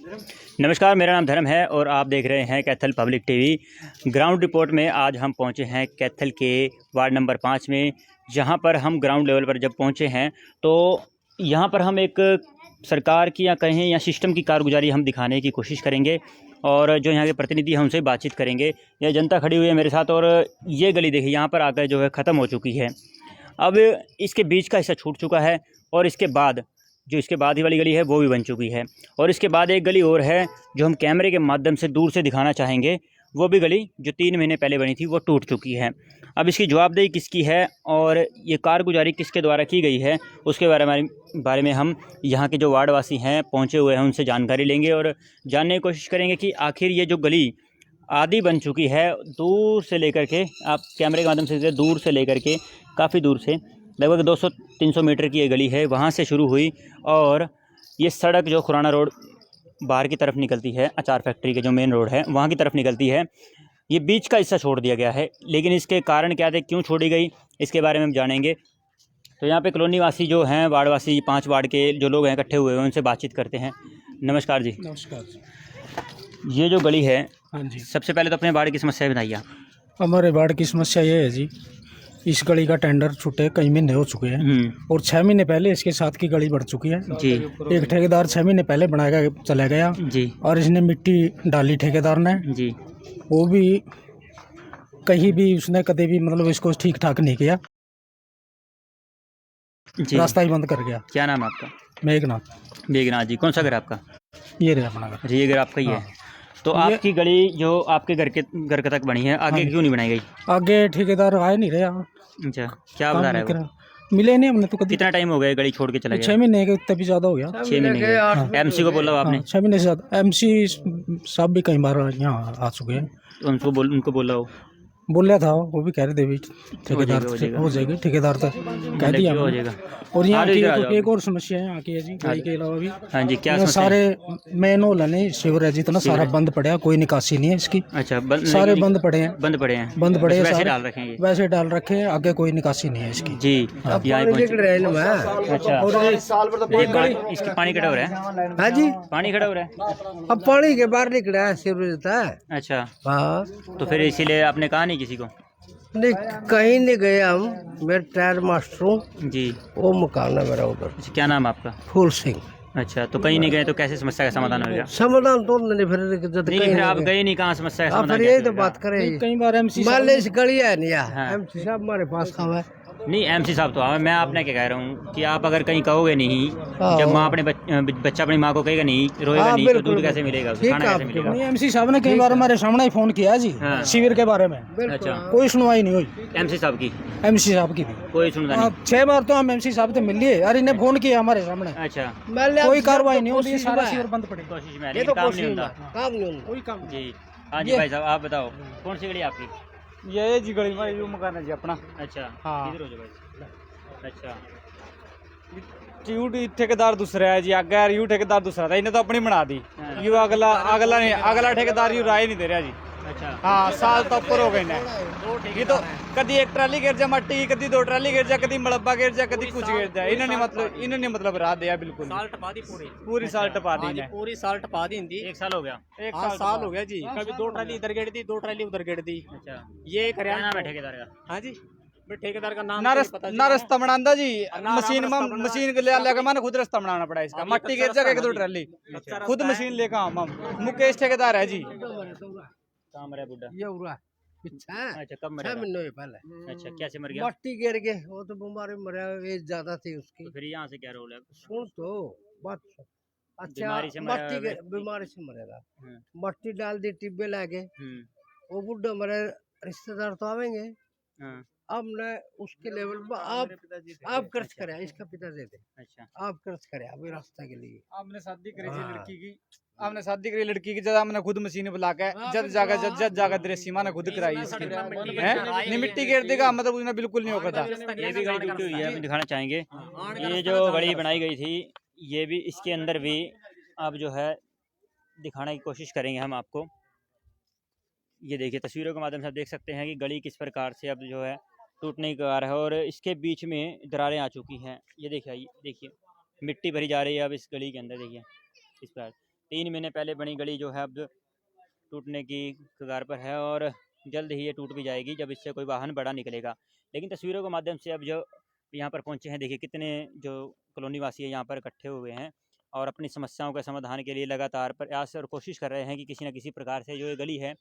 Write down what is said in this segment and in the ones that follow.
नमस्कार, मेरा नाम धर्म है और आप देख रहे हैं Kaithal public TV. Ground report में आज हम पहुंचे हैं कैथल के वार्ड नंबर 5 में, जहां पर हम ग्राउंड लेवल पर जब पहुंचे हैं तो यहां पर हम एक सरकार की या कहें या सिस्टम की कारगुजारी हम दिखाने की कोशिश करेंगे और जो यहाँ के प्रतिनिधि हैं उनसे बातचीत करेंगे। यह जनता खड़ी हुई है मेरे साथ और ये गली देखिए यहाँ पर आकर जो है ख़त्म हो चुकी है। अब इसके बीच का हिस्सा छूट चुका है और इसके बाद जो इसके बाद ही वाली गली है वो भी बन चुकी है और इसके बाद एक गली और है जो हम कैमरे के माध्यम से दूर से दिखाना चाहेंगे। वो भी गली जो 3 महीने पहले बनी थी वो टूट चुकी है। अब इसकी जवाबदेही किसकी है और ये कारगुजारी किसके द्वारा की गई है उसके बारे में हम यहाँ के जो वार्डवासी हैं पहुँचे हुए हैं उनसे जानकारी लेंगे और जानने की कोशिश करेंगे कि आखिर ये जो गली आधी बन चुकी है, दूर से लेकर के आप कैमरे के माध्यम से दूर से लेकर के काफ़ी दूर से लगभग 200-300 मीटर की ये गली है, वहाँ से शुरू हुई और ये सड़क जो खुराना रोड बाहर की तरफ निकलती है, अचार फैक्ट्री के जो मेन रोड है वहाँ की तरफ निकलती है। ये बीच का हिस्सा छोड़ दिया गया है, लेकिन इसके कारण क्या थे, क्यों छोड़ी गई, इसके बारे में हम जानेंगे। तो यहाँ पे कॉलोनी वासी जो हैं, वार्डवासी 5 वार्ड के जो लोग हैं इकट्ठे हुए हैं, उनसे बातचीत करते हैं। नमस्कार जी। नमस्कार। ये जो गली है, हाँ जी, सबसे पहले तो अपने वार्ड की समस्या बताइए आप। हमारे वार्ड की समस्या ये है जी, इस गली का टेंडर छूटे कई महीने हो चुके हैं और 6 महीने पहले इसके साथ की गली बढ़ चुकी है जी। एक ठेकेदार 6 महीने पहले बनाया चला गया जी और इसने मिट्टी डाली ठेकेदार ने जी। वो भी कहीं भी उसने कभी भी मतलब इसको ठीक ठाक नहीं किया, जी। रास्ता ही बंद कर गया। क्या नाम है आपका? मेघनाथ जी। कौन सा घर है आपका? ये रहा अपना घर। ये घर आपका ही है। हाँ। तो आपकी गली जो आपके घर के तक बनी है, आगे हाँ। क्यों नहीं बनाई गई? आगे ठेकेदार आए नहीं रहे। अच्छा, क्या बता रहा है वो? मिले नहीं हमने तो कभी। कितना टाइम हो गया गली छोड़ के चला गया? 6 महीने के तभी ज्यादा हो गया। 6 महीने गए। एमसी को बोला आपने? 6 महीने से ज्यादा। एमसी साहब भी कई बार यहाँ आ चुके हैं। तो उनको बोला हो? बोला था, वो भी कह रहे थे भी ठेकेदार हो जाएगी, ठेकेदार तक कह दिया हो जाएगा। और यहाँ की एक और समस्या है यहाँ की है जी, गली के अलावा भी। हाँ जी, क्या यहाँ सारे मेन होल है सीवरेज इतना सारा बंद पड़ा है, कोई निकासी नहीं है इसकी। अच्छा, सारे बंद पड़े हैं। बंद पड़े हैं वैसे डाल रखे हैं, वैसे डाल रखे हैं, आगे कोई निकासी नहीं है इसकी जी। हाँ। अच्छा, इसकी पानी खड़ा हो रहा है? हाँ जी, पानी खड़ा हो रहा है। अब पानी के बाहर निकला है सीवरेज है। अच्छा, हाँ, तो फिर इसीलिए आपने कहा नहीं किसी को? नहीं कहीं नहीं गए हम, मैं टायर मास्टर हूँ जी। वो मकान है मेरा उधर। अच्छा, क्या नाम है आपका? फूल सिंह। अच्छा, तो कहीं नहीं गए तो कैसे समस्या का समाधान होगा? समाधान तो नहीं, फिर जब नहीं, फिर आप गए नहीं, कहाँ समस्या का हाँ, समाधान फिर यही कैसे तो होगा? बात करें। कई बार एमसी मान ली इस गली है नहीं हाँ। एमसी साहब हमारे पास खा है। नहीं, एमसी साहब तो आवे, मैं आपने क्या कह रहा हूँ कि आप अगर कहीं कहोगे नहीं, हाँ। जब माँ अपने बच्चा अपनी माँ को कहेगा नहीं, रोएगा हाँ, नहीं, तो बिल्कुल, दूध कैसे मिलेगा उसे, ठीक खाना है कैसे आपकी मिलेगा? एमसी साहब ने कई बार हमारे सामने ही फोन किया जी, हाँ। शिविर के बारे में। अच्छा, कोई सुनवाई नहीं हुई एमसी साहब की एमसी साहब की भी। कोई सुनता नहीं? 6 बार तो हम एमसी साहब से मिल लिए और इन्हें फोन किया हमारे सामने, अच्छा, कोई कार्रवाई नहीं होती, सारा शिविर बंद पड़े। कोशिश में है, ये लेकिन तो काम नहीं होता। काम नहीं होता। कोई काम जी। हाँ जी भाई साहब, आप बताओ कौन सी गली है आपकी? ये जी गली में यू मकान है जी अपना। अच्छा, हाँ। इधर हो जाओ भाई। अच्छा, यू ठेकेदार दूसरा है जी, आगे यार यू ठेकेदार दूसरा था, इन्हें तो अपनी बना दी। हाँ। यू अगला ठेकेदार यू राय नहीं दे रहा जी। अच्छा। हाँ, साल तो ऊपर हो गए ना। ये तो कभी एक ट्राली गिर जा मट्टी की, कभी 2 ट्राली गिर जा, कभी मलबा गिर जा, कभी कुछ गिर जा। इन्होंने मतलब राह दिया बिल्कुल। साल टपा दी पूरी साल टपा दी हाँ जी, ने। पूरी साल टपा दी हिंदी। 1 साल हो गया। एक हाँ, साल हो गया जी। हाँ, कभी 2 ट्राली इधर गेड़ दी, 2 ट्राली उधर गेड़ दी। अच्छा, ये क्या हरियाणा नाम है ठेकेदार का? हाँ जी, मैं ठेकेदार का नाम ना तो नहीं पता जी। ना रास्ता बनांदा जी, ना मशीन रास्ता बनाना। मशीन के ले आने का मैंने खुद रास्ता बनाना पड़ा इसका। हाँ, ये मट्टी कच्चा गिर जा, रास्ता 1-2 है ट्राली कच्चा खुद रास्ता मशीन लेकर हम। मुकेश ठेकेदार है जी। काम रहा बुढ़ा? ये हुआ पीछा है, अच्छा, कब 6 मरेगा? महीने पहले अच्छा, कैसे मर गया? मट्टी गिर गए, वो तो बीमारी मरा, एज ज्यादा थी उसकी। तो फिर यहाँ से क्या रोल है? सुन तो बात सुन। अच्छा, बीमारी से मरा है वे? बीमारी से मरेगा। हम्म। मट्टी डाल दी, टिब्बे लागे, हम्म। वो बुढ़ा मरे, रिश्तेदार तो आवेंगे। हाँ। अब न उसके लेवल पर आप खर्च करे, इसका पिताजी थे, अच्छा, आप खर्च करे अभी रास्ता के लिए। आपने शादी करी थी हाँ। लड़की की, आपने शादी करी लड़की की, जब हमने खुद मशीन बुला के जब जागा दृश्य माने खुद कराई इसकी है। नहीं मिट्टी गिर देगा मतलब उसने बिल्कुल नहीं होगा था। ये भी गली टूटी हुई है, हम दिखाना चाहेंगे। ये जो गली बनाई गई थी, ये भी इसके अंदर भी अब जो है दिखाने की कोशिश करेंगे हम आपको। ये देखिए, तस्वीरों के माध्यम से आप देख सकते हैं कि गली किस प्रकार से अब जो है टूटने की कगार है और इसके बीच में दरारें आ चुकी हैं। ये देखिए मिट्टी भरी जा रही है अब इस गली के अंदर। देखिए इस पर 3 महीने पहले बनी गली जो है अब टूटने की कगार पर है और जल्द ही ये टूट भी जाएगी जब इससे कोई वाहन बड़ा निकलेगा। लेकिन तस्वीरों के माध्यम से अब जो यहाँ पर पहुँचे हैं, देखिए कितने जो कॉलोनी वासी है यहाँ पर इकट्ठे हुए हैं और अपनी समस्याओं के समाधान के लिए लगातार प्रयास और कोशिश कर रहे हैं कि किसी न किसी प्रकार से जो ये गली है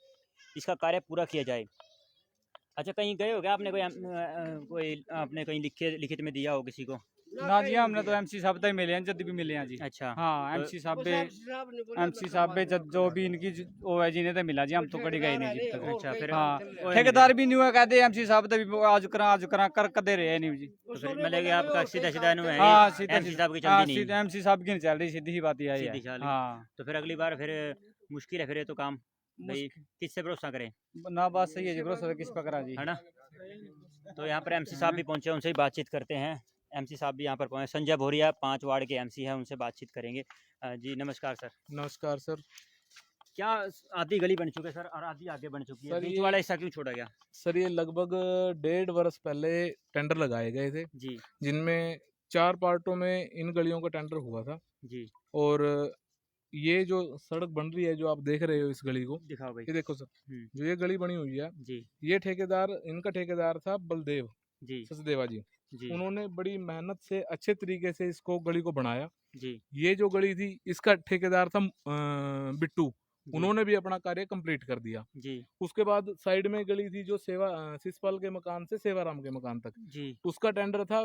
इसका कार्य पूरा किया जाए। अच्छा, कहीं गए हो क्या आपने? कोई आपने कहीं लिखित में दिया हो किसी को? ना जी, हमने तो एमसी साहब तक मिले हैं, जब भी मिले हैं जी। अच्छा। हाँ, एमसी साहब पे जो भी इनकी वो है जी, ने तो मिला जी, हम तो कड़ी गए नहीं जी तक। अच्छा, फिर हाँ, वो ठेकेदार भी नहीं हुआ, कहते एमसी साहब तो भी आज करा कर दे रहे हैं नहीं जी। तो फिर मतलब कि आपका सीधा है हाँ, सीधा एमसी साहब की हाँ, चलती नहीं। एमसी साहब की नहीं चल रही, सीधी ही बात यही सीधी है। चाल है। हाँ, तो फिर अगली बार फिर मुश्किल है, फिर ये तो काम भाई किससे भरोसा करें, ना बात सही है जी, भरोसा किस पर करा जी, है ना? तो यहाँ पर एमसी साहब भी पहुँचे, उनसे ही बातचीत करते हैं। एमसी साहब भी यहाँ पर पहुँचे, संजय भोरिया 5 वार्ड के एमसी हैं, उनसे बातचीत करेंगे। जी नमस्कार सर। नमस्कार सर। क्या आधी गली बन चुकी है सर और आधी आगे बन चुकी है, सर, बीच ये- वाला हिस्सा क्यों छोड़ा गया? सर ये लगभग 1.5 वर्ष पहले टेंडर लगाए गए थे, जी जिनमें 4 पार्टों में इन गलियों का टेंडर हुआ था। जी, और ये जो सड़क बन रही है, जो आप देख रहे हो इस गली को, दिखाओ भाई। ये देखो सर, हम्म, जो ये गली बनी हुई है, जी ये ठेकेदार, इनका ठेकेदार था बलदेव जी सचदेवा जी। जी उन्होंने बड़ी मेहनत से अच्छे तरीके से इसको गली को बनाया। जी ये जो गली थी, इसका ठेकेदार था बिट्टू, जी, उन्होंने भी अपना कार्य कंप्लीट कर दिया। जी उसके बाद साइड में गली थी जो शिषपाल के मकान से सेवाराम के मकान तक, जी उसका टेंडर था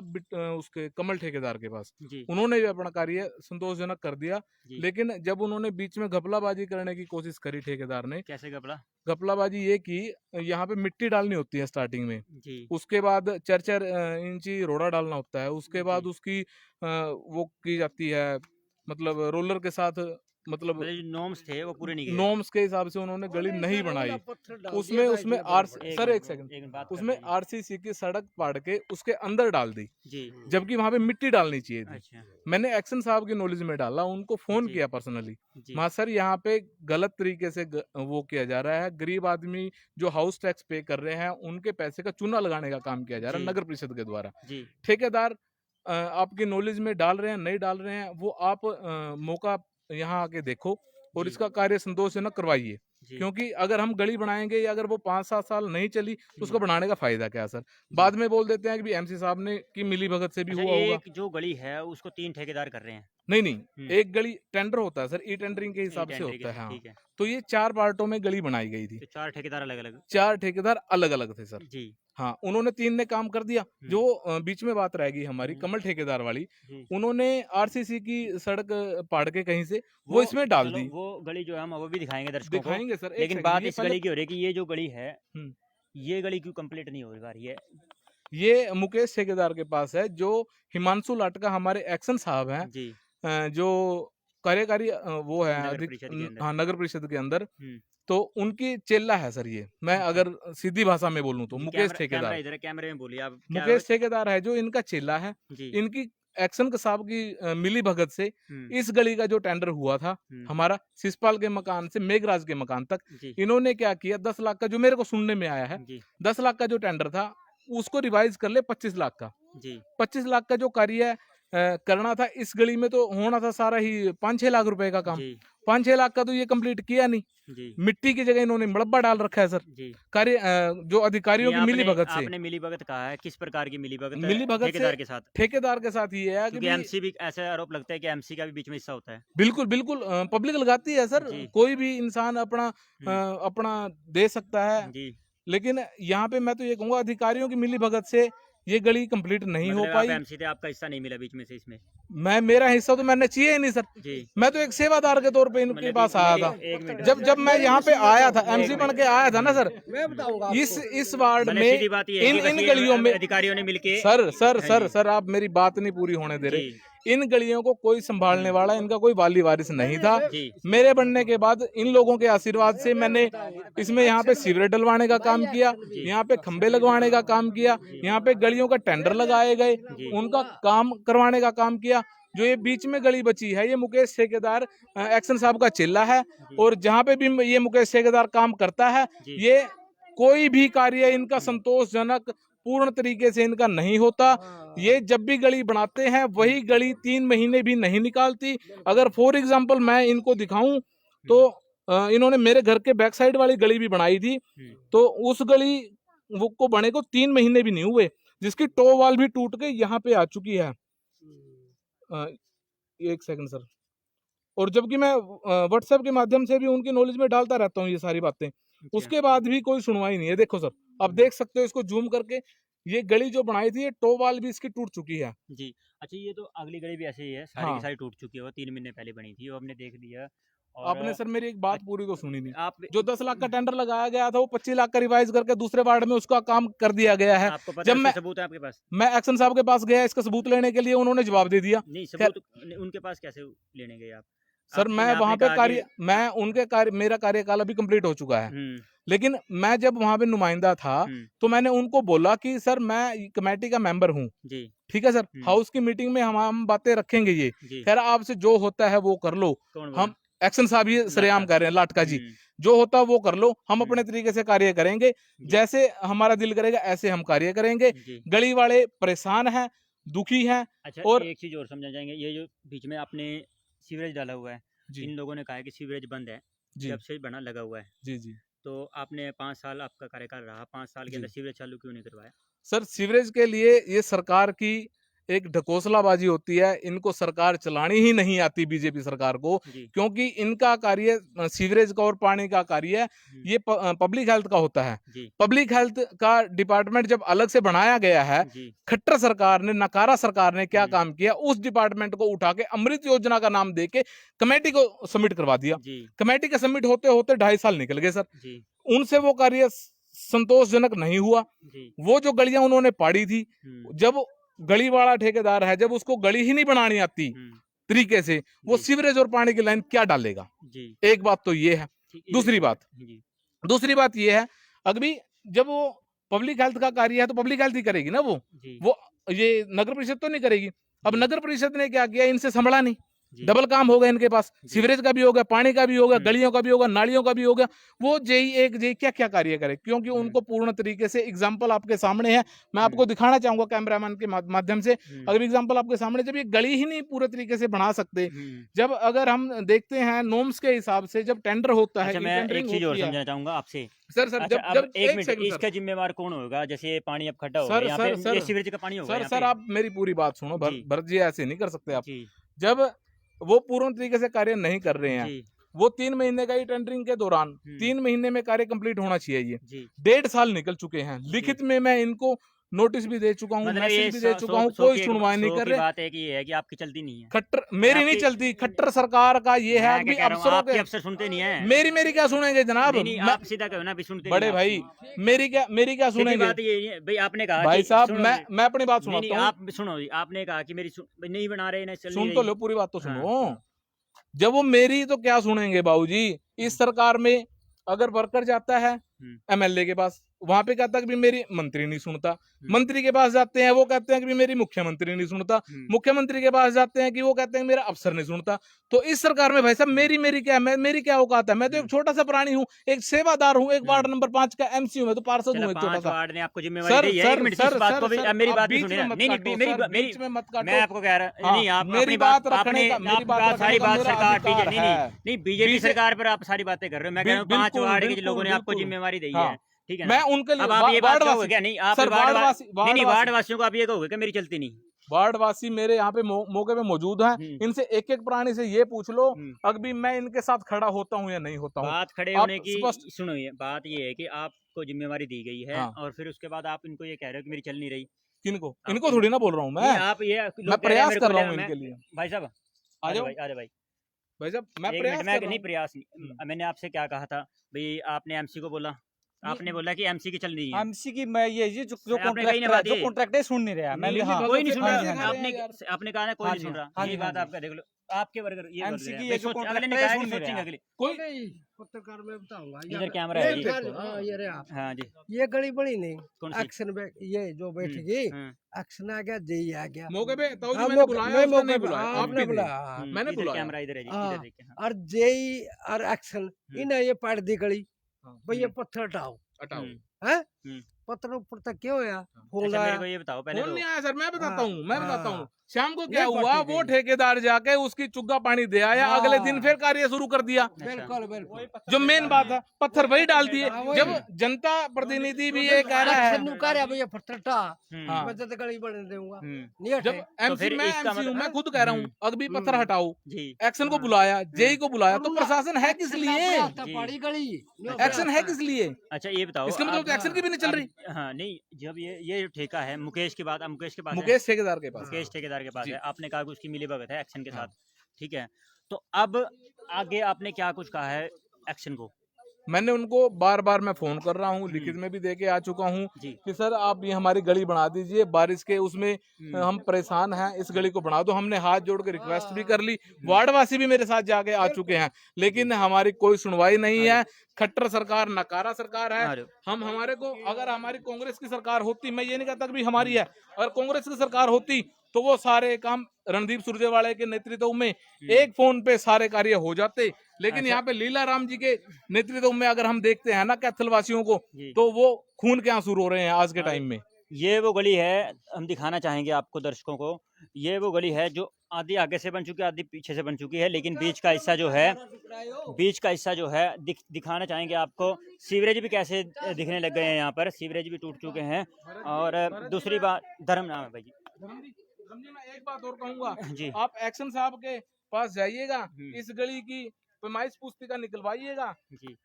उसके कमल ठेकेदार के पास। जी उन्होंने भी अपना कार्य संतोषजनक कर दिया। जी। लेकिन जब उन्होंने बीच में घपलाबाजी करने की कोशिश करी ठेकेदार ने, कैसे कपड़ा? घपलाबाजी ये की, यहाँ पे मिट्टी डालनी होती है स्टार्टिंग में, जी उसके बाद 4-4 इंची रोड़ा डालना होता है, उसके बाद जी। उसकी वो की जाती है, मतलब रोलर के साथ, मतलब मतलब जो नॉर्म्स थे वो पूरे नहीं किए। नॉर्म्स के हिसाब से उन्होंने गली नहीं बनाई। उसमें सर एक सेकंड, एक बात कर उसमें लीजिए। आरसीसी की सड़क पाड़ के उसके अंदर डाल दी, जी जबकि वहां पे मिट्टी डालनी चाहिए थी। अच्छा मैंने एक्शन साहब की नॉलेज में डाला, उनको फोन जी। किया पर्सनली, जी मां सर यहाँ पे गलत तरीके से वो किया जा रहा है, गरीब आदमी जो हाउस टैक्स पे कर रहे हैं उनके पैसे का चूना लगाने का काम किया जा रहा है जी। नगर परिषद के द्वारा। जी ठेकेदार आपकी नॉलेज में डाल रहे हैं, नहीं डाल रहे हैं, वो आप मौका यहाँ आके देखो और जी। इसका कार्य संतोषजनक करवाइए। जी क्योंकि अगर हम गली बनाएंगे या अगर वो 5-7 साल नहीं चली तो उसको हम्म। बनाने का फायदा क्या है सर? बाद में बोल देते हैं कि एमसी साहब ने की मिली भगत से भी अच्छा, हुआ होगा। एक जो गली है उसको 3 ठेकेदार कर रहे हैं। नहीं, एक गली टेंडर होता है सर, ई टेंडरिंग के हिसाब से टेंडर के होता है। साथ, हाँ, ठीक है। तो ये 4 पार्टों में गली बनाई गई थी, तो 4 ठेकेदार अलग अलग। 4 ठेकेदार अलग अलग थे सर। जी हाँ, उन्होंने 3 ने काम कर दिया। जो बीच में बात रह गई हमारी कमल ठेकेदार वाली, जी। उन्होंने आरसीसी की सड़क पाड़ के कहीं से वो इसमें डाल चलो, दी। वो गली जो है हम वो भी दिखाएंगे दर्शकों को। दिखाएंगे सर, एक लेकिन सेकंड, बात ये इस पहले- गली की हो रही है कि ये जो गली है हम्म। ये गली क्यों कंप्लीट नहीं हो रही है? ये मुकेश ठेकेदार के पास है, जो हिमांशु लाटका हमारे एक्शन साहब हैं, जी जो कार्यकारी वो है नगर परिषद के अंदर। हाँ, नगर परिषद के अंदर, हम्म। तो उनकी चेला है सर ये। मैं अगर सीधी भाषा में बोलूं तो जी, मुकेश कैमरा ठेकेदार, इधर है, कैमरे में बोलिए आप। क्या मुकेश ठेकेदार है जो इनका चेला है। जी इनकी एक्शन साहब की मिली भगत से इस गली का जो टेंडर हुआ था हमारा शिषपाल के मकान से मेघराज के मकान तक, जी इन्होंने क्या किया, 10 लाख का, जो मेरे को सुनने में आया है, जी 10 लाख का जो टेंडर था उसको रिवाइज कर ले 25 लाख का। जी 25 लाख का जो कार्य करना था इस गली में, तो होना था सारा ही 5-6 लाख रुपए का काम। जी 5-6 लाख का तो ये कंप्लीट किया नहीं। जी मिट्टी की जगह इन्होंने मड़ब्बा डाल रखा है सर। जी। कार्य जो अधिकारियों ये की मिली भगत से, आपने मिली भगत कहा है, किस प्रकार की मिली भगत? मिली भगत ठेकेदार से के साथ। ठेकेदार के साथ ये है कि क्योंकि भाई- एमसी भी, ऐसा आरोप लगता है कि एमसी का भी बीच में हिस्सा होता है। बिल्कुल बिल्कुल, पब्लिक लगाती है सर, जी। कोई भी इंसान अपना अपना दे सकता है। जी लेकिन यहाँ पे मैं तो ये कहूंगा, अधिकारियों की मिली भगत से ये गली कंप्लीट नहीं हो मतलब पाई। आप एमसी थे, आपका हिस्सा नहीं मिला बीच में से इसमें। मेरा हिस्सा तो मैंने चाहिए ही नहीं सर। जी मैं तो एक सेवादार के तौर पे इनके मतलब पास कि आया मेरी- था। एक मिनट। जब मैं यहाँ पे आया था, एमसी एक बन के आया था ना सर, मैं बताऊंगा इस वार्ड मतलब में सीधी बात ये है कि इन बस ये गलियों में अधिकारियों ने मिलके सर आप मेरी बात नहीं पूरी होने दे रहे। जी इन गलियों को कोई संभालने वाला, इनका कोई वाली वारिस नहीं था। जी मेरे बनने के बाद इन लोगों के आशीर्वाद से मैंने इसमें यहाँ पे सीवरेज डलवाने का काम किया, यहाँ पे खंबे लगवाने का काम किया, यहाँ पे गलियों का टेंडर लगाए गए, उनका काम करवाने का काम किया। जो ये बीच में गली बची है, ये मुकेश ठेकेदार एक्शन साहब का चिल्ला है, और जहाँ पे भी ये मुकेश ठेकेदार काम करता है, जी। ये कोई भी कार्य इनका संतोषजनक पूर्ण तरीके से इनका नहीं होता। ये जब भी गली बनाते हैं वही गली 3 महीने भी नहीं निकालती। अगर फॉर एग्जांपल मैं इनको दिखाऊं तो इन्होंने मेरे घर के बैक साइड वाली गली भी बनाई थी, तो उस गली वो को बने को 3 महीने भी नहीं हुए, जिसकी टॉप वॉल भी टूट के यहाँ पे आ चुकी है। एक सेकंड सर। और जबकि मैं व्हाट्सएप के माध्यम से भी उनकी नॉलेज में डालता रहता हूँ ये सारी बातें, उसके बाद भी कोई सुनवाई नहीं है। देखो सर, आप देख सकते हो इसको जूम करके, ये गली जो बनाई थी ये टॉप वॉल भी इसकी टूट चुकी है जी। अच्छा, ये तो अगली गली भी ऐसे ही है, सारी हाँ। की सारी टूट चुकी है, वो 3 महीने पहले बनी थी, वो हमने देख लिया। और आपने सर मेरी एक बात पूरी तो सुनी नहीं। आप जो 10 लाख का टेंडर लगाया गया था वो 25 लाख का रिवाइज करके दूसरे वार्ड में उसका काम कर दिया गया है। आपको पता जब है, मैं इसका सबूत है आपके पास? मैं एक्शन साहब के पास गया इसका सबूत लेने के लिए, उन्होंने जवाब दे दिया। नहीं, सबूत उनके पास कैसे लेने गए आप? सर आपने- मैं आपने वहां पे कहा कि- मैं उनके कार्य, मेरा कार्यकाल अभी कंप्लीट हो चुका है, लेकिन मैं जब वहां पे नुमाइंदा था तो मैंने उनको बोला कि सर मैं कमेटी का मेंबर हूँ, जी ठीक है सर, हाउस की मीटिंग में हम बातें रखेंगे ये, जी। खैर आपसे जो होता है वो कर लो। कौन हम एक्शन साहब ये सरेआम कर रहे हैं, लाटका जी, जो होता है वो कर लो, हम अपने तरीके से कार्य करेंगे, जैसे हमारा दिल करेगा ऐसे हम कार्य करेंगे। जी। गली वाले परेशान हैं, दुखी हैं। अच्छा, और एक चीज और समझा जाएंगे, ये जो बीच में आपने सीवरेज डाला हुआ है, जी इन लोगों ने कहा है कि सीवरेज बंद है, जी जब से बना लगा हुआ है, जी जी तो आपने 5 साल आपका कार्यकाल रहा, 5 साल के जी। अंदर सीवरेज चालू क्यों नहीं करवाया? सर सीवरेज के लिए ये सरकार की एक ढकोसलाबाजी होती है, इनको सरकार चलानी ही नहीं आती बीजेपी सरकार को, जी क्योंकि इनका कार्य सीवरेज का और पानी का कार्य है, ये पब्लिक हेल्थ का होता है। जी पब्लिक हेल्थ का डिपार्टमेंट जब अलग से बनाया गया है, जी खट्टर सरकार ने, नकारा सरकार ने क्या काम किया, उस डिपार्टमेंट को उठा के अमृत योजना का नाम देके कमेटी को सबमिट करवा दिया। जी कमेटी के सबमिट होते होते 2.5 साल निकल गए सर। जी उनसे वो कार्य संतोषजनक नहीं हुआ। जी। वो जो गलियां उन्होंने पाड़ी थी, जब गली वाला ठेकेदार है, जब उसको गली ही नहीं बनानी आती तरीके से, वो जी। सीवरेज और पानी की लाइन क्या डालेगा? जी एक बात तो ये है। दूसरी बात ये है, अभी जब वो पब्लिक हेल्थ का कार्य है तो पब्लिक हेल्थ ही करेगी ना, वो ये नगर परिषद तो नहीं करेगी। अब नगर परिषद ने क्या किया, इनसे संभला नहीं, डबल काम हो गया इनके पास, सीवरेज का भी हो गया, पानी का भी हो गया, गलियों का भी होगा, नालियों का भी हो गया। वो जेई क्या क्या कार्य करे, क्योंकि उनको पूर्ण तरीके से एग्जांपल आपके सामने है, मैं आपको दिखाना चाहूंगा कैमरामैन के माध्यम से। अगर एग्जांपल आपके सामने, जब ये गली ही नहीं पूरे तरीके से बना सकते, जब अगर हम देखते हैं नॉर्म्स के हिसाब से जब टेंडर होता है, अच्छा, मैं एक चीज और समझना चाहूंगा आपसे सर। अच्छा, जब एक मिनट, इसका जिम्मेवार कौन होगा? जैसे पानी अब खड्डा हो गया यहाँ पे, ये सीवरेज का पानी होगा सर आप मेरी पूरी बात सुनो, भरत जी ऐसे नहीं कर सकते आप। जी जब वो पूर्ण तरीके से कार्य नहीं कर रहे हैं, जी वो 3 महीने का ही टेंडरिंग के दौरान 3 महीने में कार्य कंप्लीट होना चाहिए। ये जी 1.5 साल निकल चुके हैं, लिखित में मैं इनको नोटिस भी दे चुका हूँ, मतलब मैसेज भी दे चुका हूँ, कोई सुनवाई नहीं कर रहे। बात है कि ये है कि आपकी चलती नहीं है, खट्टर मेरी नहीं चलती, खट्टर सरकार का ये है कि अफसरों के, अफसर सुनते नहीं है। मेरी क्या सुनेंगे जनाब? नहीं, आप सीधा कहो ना, भी सुनते बड़े भाई मेरी क्या सुनेंगे? बात ये है, भाई आपने कहा भाई कि- साहब सुनो मैं अपनी बात नहीं, सुनाता हूँ, आप सुनो जी, आपने कहा कि मेरी नहीं बना रहे, नहीं चल सुन नहीं तो रही। लो, पूरी बात तो हाँ। सुनो। जब वो मेरी तो क्या सुनेंगे बाबूजी? इस सरकार में अगर वर्कर जाता है एमएलए के पास, वहां पे कहता है कि भी मेरी मंत्री नहीं सुनता, मंत्री के पास जाते हैं वो कहते हैं कि भी मेरी मुख्यमंत्री नहीं सुनता, मुख्यमंत्री के पास जाते हैं कि वो कहते हैं मेरा अफसर नहीं सुनता। तो इस सरकार में भाई साहब मेरी क्या है, मेरी क्या औकात है? मैं तो एक छोटा सा प्राणी हूँ, एक सेवादार हूँ, एक वार्ड नंबर 5 का एमसी हूँ, मैं तो पार्षद हूँ, एक छोटा सा। वार्ड ने आपको जिम्मेवारी दी है। एक मिनट, इस बात को भी मेरी बात भी सुनिए। नहीं बीच में मत काटो। मैं आपको कह रहा नहीं, आप मेरी अपनी बात आपने रखने का, मेरी बात सारी बात मेरा सरकार ठीक है, अधिकार है। नहीं बीजेपी सरकार पर आप सारी बातें कर रहे हो। मैं कह रहा हूँ 5 बिल्कुल, वार्ड के बिल्कुल, लोगों ने आपको बिल्कुल। जिम्मेवारी दी हाँ। है, ठीक है मैं ना? उनके लिए अब आप ये बात वार्डवासी- कहोगे क्या? नहीं, आप सर, नहीं वार्डवासियों को आप ये कहोगे कि मेरी चलती नहीं? वार्डवासी मेरे यहाँ पे मौके पे मौजूद हैं, इनसे एक एक प्राणी से ये पूछ लो अभी मैं इनके साथ खड़ा होता हूँ या नहीं होता हूँ। बात खड़े आप होने की स्पष्ट- सुनो, ये बात ये है कि आपको जिम्मेवारी दी गई है, हाँ। और फिर उसके बाद आप इनको ये कह रहे हो कि मेरी चल नहीं रही। किनको? इनको थोड़ी ना बोल रहा हूँ नहीं, मैं आप ये मैं प्रयास कर रहा हूँ इनके लिए। भाई साहब आ जाओ अरे भाई भाई साहब, मैं एक प्रयास मिनट, कर मैं रहा नहीं हूँ। प्रयास नहीं, मैंने आपसे क्या कहा था भाई? आपने एमसी को बोला, आपने बोला कि एमसी की चल रही है। एमसी की मैं ये जो आपने कही ना बात ये। कॉन्ट्रैक्ट है सुन नहीं रहा मैं भी। हाँ कोई नहीं सुन हाँ जी, रहा, हाँ जी, आपने कहा ना कोई हाँ नहीं जी, सुन रहा, हाँ ये जी, बात हाँ आपका देख लो, आपके वर्कर ये MC वर्कर की है। ये जो अगले ने contract कहा है, है सुन कि नहीं सोचेंगे रहा। अगले। कोई नहीं पत्रकार में बताऊंगा इधर कैमरा है एक जी। बार- हाँ, ये रहा। हाँ जी, ये गली बड़ी नहीं, कौन सी? एक्शन ये जो बैठेगी, हाँ। एक्शन आ गया, जेई आ गया। मौके पे ताऊ जी हाँ, मैंने बुलाया, मैं उसने मौके नहीं पे- बुलाया, हाँ, आप आपने भी बुलाया, नहीं। हाँ। मैंने इधर बुलाया। कैमरा इधर है जी, हाँ। इधर देखिए। हाँ। और जेई और एक्शन इन्हें ये पाट दी गली, भाई ये हम्म, पत्थर हटाओ, हटाओ। है? पत्थर ऊपर तक क्यों होया फोन अच्छा मेरे आया को ये बताओ पहले फोन तो नहीं आया सर, मैं बताता हाँ, हूँ, मैं बताता हाँ। हूँ। शाम को क्या ये हुआ, पट्टी वो गई। ठेकेदार जाके उसकी चुग्गा पानी दे आया, हाँ। अगले दिन फिर कार्य शुरू कर दिया। बिल्कुल बिल्कुल जो मेन बात है, पत्थर वही डाल दिए। हाँ, वही। जब जनता प्रतिनिधि भी ये कह रहा है, एक्शन कह रहा भैया पत्थर टा हाँ। मैं तो गली बढ़ने दूंगा हम्म, नहीं हटे जब एमसी फिर मैं इसका एमसी हूँ, मतलब- मैं खुद कह रहा हूँ अभी पत्थर हटाओ, जी एक्शन को बुलाया, जेई को बुलाया, तो प्रशासन है किस लिए? जी। पड़ी गली एक्शन है किस लिए? अच्छा ये बताओ इसका मतलब आप- तो एक्शन की भी नहीं चल रही। हाँ नहीं, जब ये जो ठेका है मुकेश के बाद, अब मुकेश के पास है, मुकेश ठेकेदार के पास। मुकेश ठेकेदार के पास जी। है, आपने कहा कि उसकी मिलीभगत है एक्शन के हाँ। साथ, ठीक है, तो अब आगे आपने क्या कुछ कहा है एक्शन को? मैंने उनको बार बार मैं फोन कर रहा हूँ, लिखित में भी दे के आ चुका हूँ जी कि सर आप ये हमारी गली बना दीजिए, बारिश के उसमें हम परेशान हैं, इस गली को बना दो। हमने हाथ जोड़ के रिक्वेस्ट भी कर ली, वार्डवासी भी मेरे साथ जाके आ चुके हैं, लेकिन हमारी कोई सुनवाई नहीं है। खट्टर सरकार, नकारा सरकार है। अरे हम हमारे को, अगर हमारी कांग्रेस की सरकार होती, मैं ये नहीं कहता कि भी हमारी है, अगर कांग्रेस की सरकार होती तो वो सारे काम रणदीप सुरजेवाला के नेतृत्व में एक फोन पे सारे कार्य हो जाते। लेकिन अच्छा। यहाँ पे लीला राम जी के नेतृत्व में अगर हम देखते हैं ना कैथल वासियों को, जी। तो वो खून के आंसू रो रहे हैं आज के टाइम में। ये वो गली है, हम दिखाना चाहेंगे आपको दर्शकों को, ये वो गली है जो आधी आगे से बन चुकी है, आधी पीछे से बन चुकी है, लेकिन बीच का हिस्सा जो है, बीच का हिस्सा जो है दिखाना चाहेंगे आपको। सीवरेज भी कैसे दिखने लग गए हैं, यहाँ पर सीवरेज भी टूट चुके हैं। और दूसरी बात, धर्म नाम है भाई जी। धर्म जी, मैं एक बात और कहूंगा, जी आप एक्शन साहब के पास जाइएगा, हम्म। इस गली की पैमाइश पुस्तिका निकलवाइएगा। जी